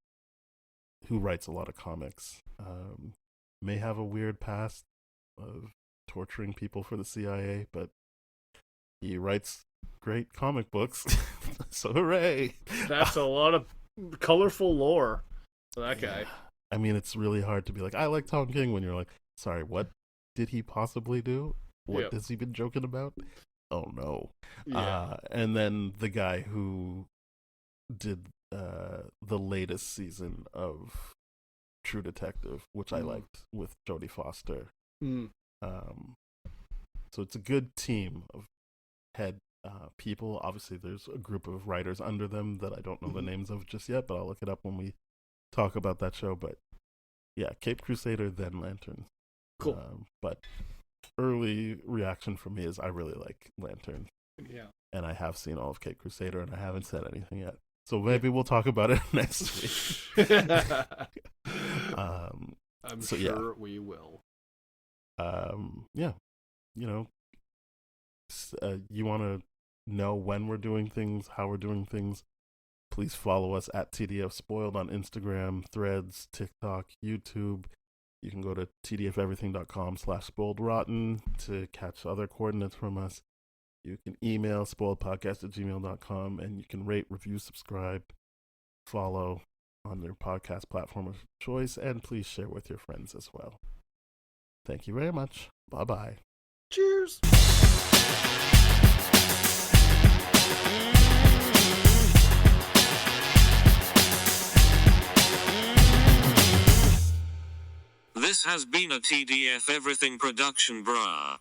writes a lot of comics, may have a weird past of torturing people for the CIA, but he writes great comic books. So hooray. That's a lot of colorful lore for that guy. I mean, it's really hard to be like, I like Tom King, when you're like, sorry, what did he possibly do? What has he been joking about? Oh no. Yeah. And then the guy who did the latest season of True Detective, which I liked, with Jodie Foster. So it's a good team of head people. Obviously, there's a group of writers under them that I don't know the names of just yet, but I'll look it up when we talk about that show. But yeah, Cape Crusader, then Lantern. Cool. But early reaction from me is I really like Lantern. Yeah. And I have seen all of Cape Crusader, and I haven't said anything yet. So maybe we'll talk about it next week. I'm sure we will. Yeah. You know, you want to know when we're doing things, how we're doing things, Please follow us at TDF Spoiled on Instagram, Threads, TikTok, YouTube. You can go to tdfeverything.com/spoiledrotten to catch other coordinates from us. You can email spoiledpodcast@gmail.com, and you can rate, review, subscribe, follow on your podcast platform of choice, and please share with your friends as well. Thank you very much. Bye-bye. Cheers. This has been a TDF Everything production, brah.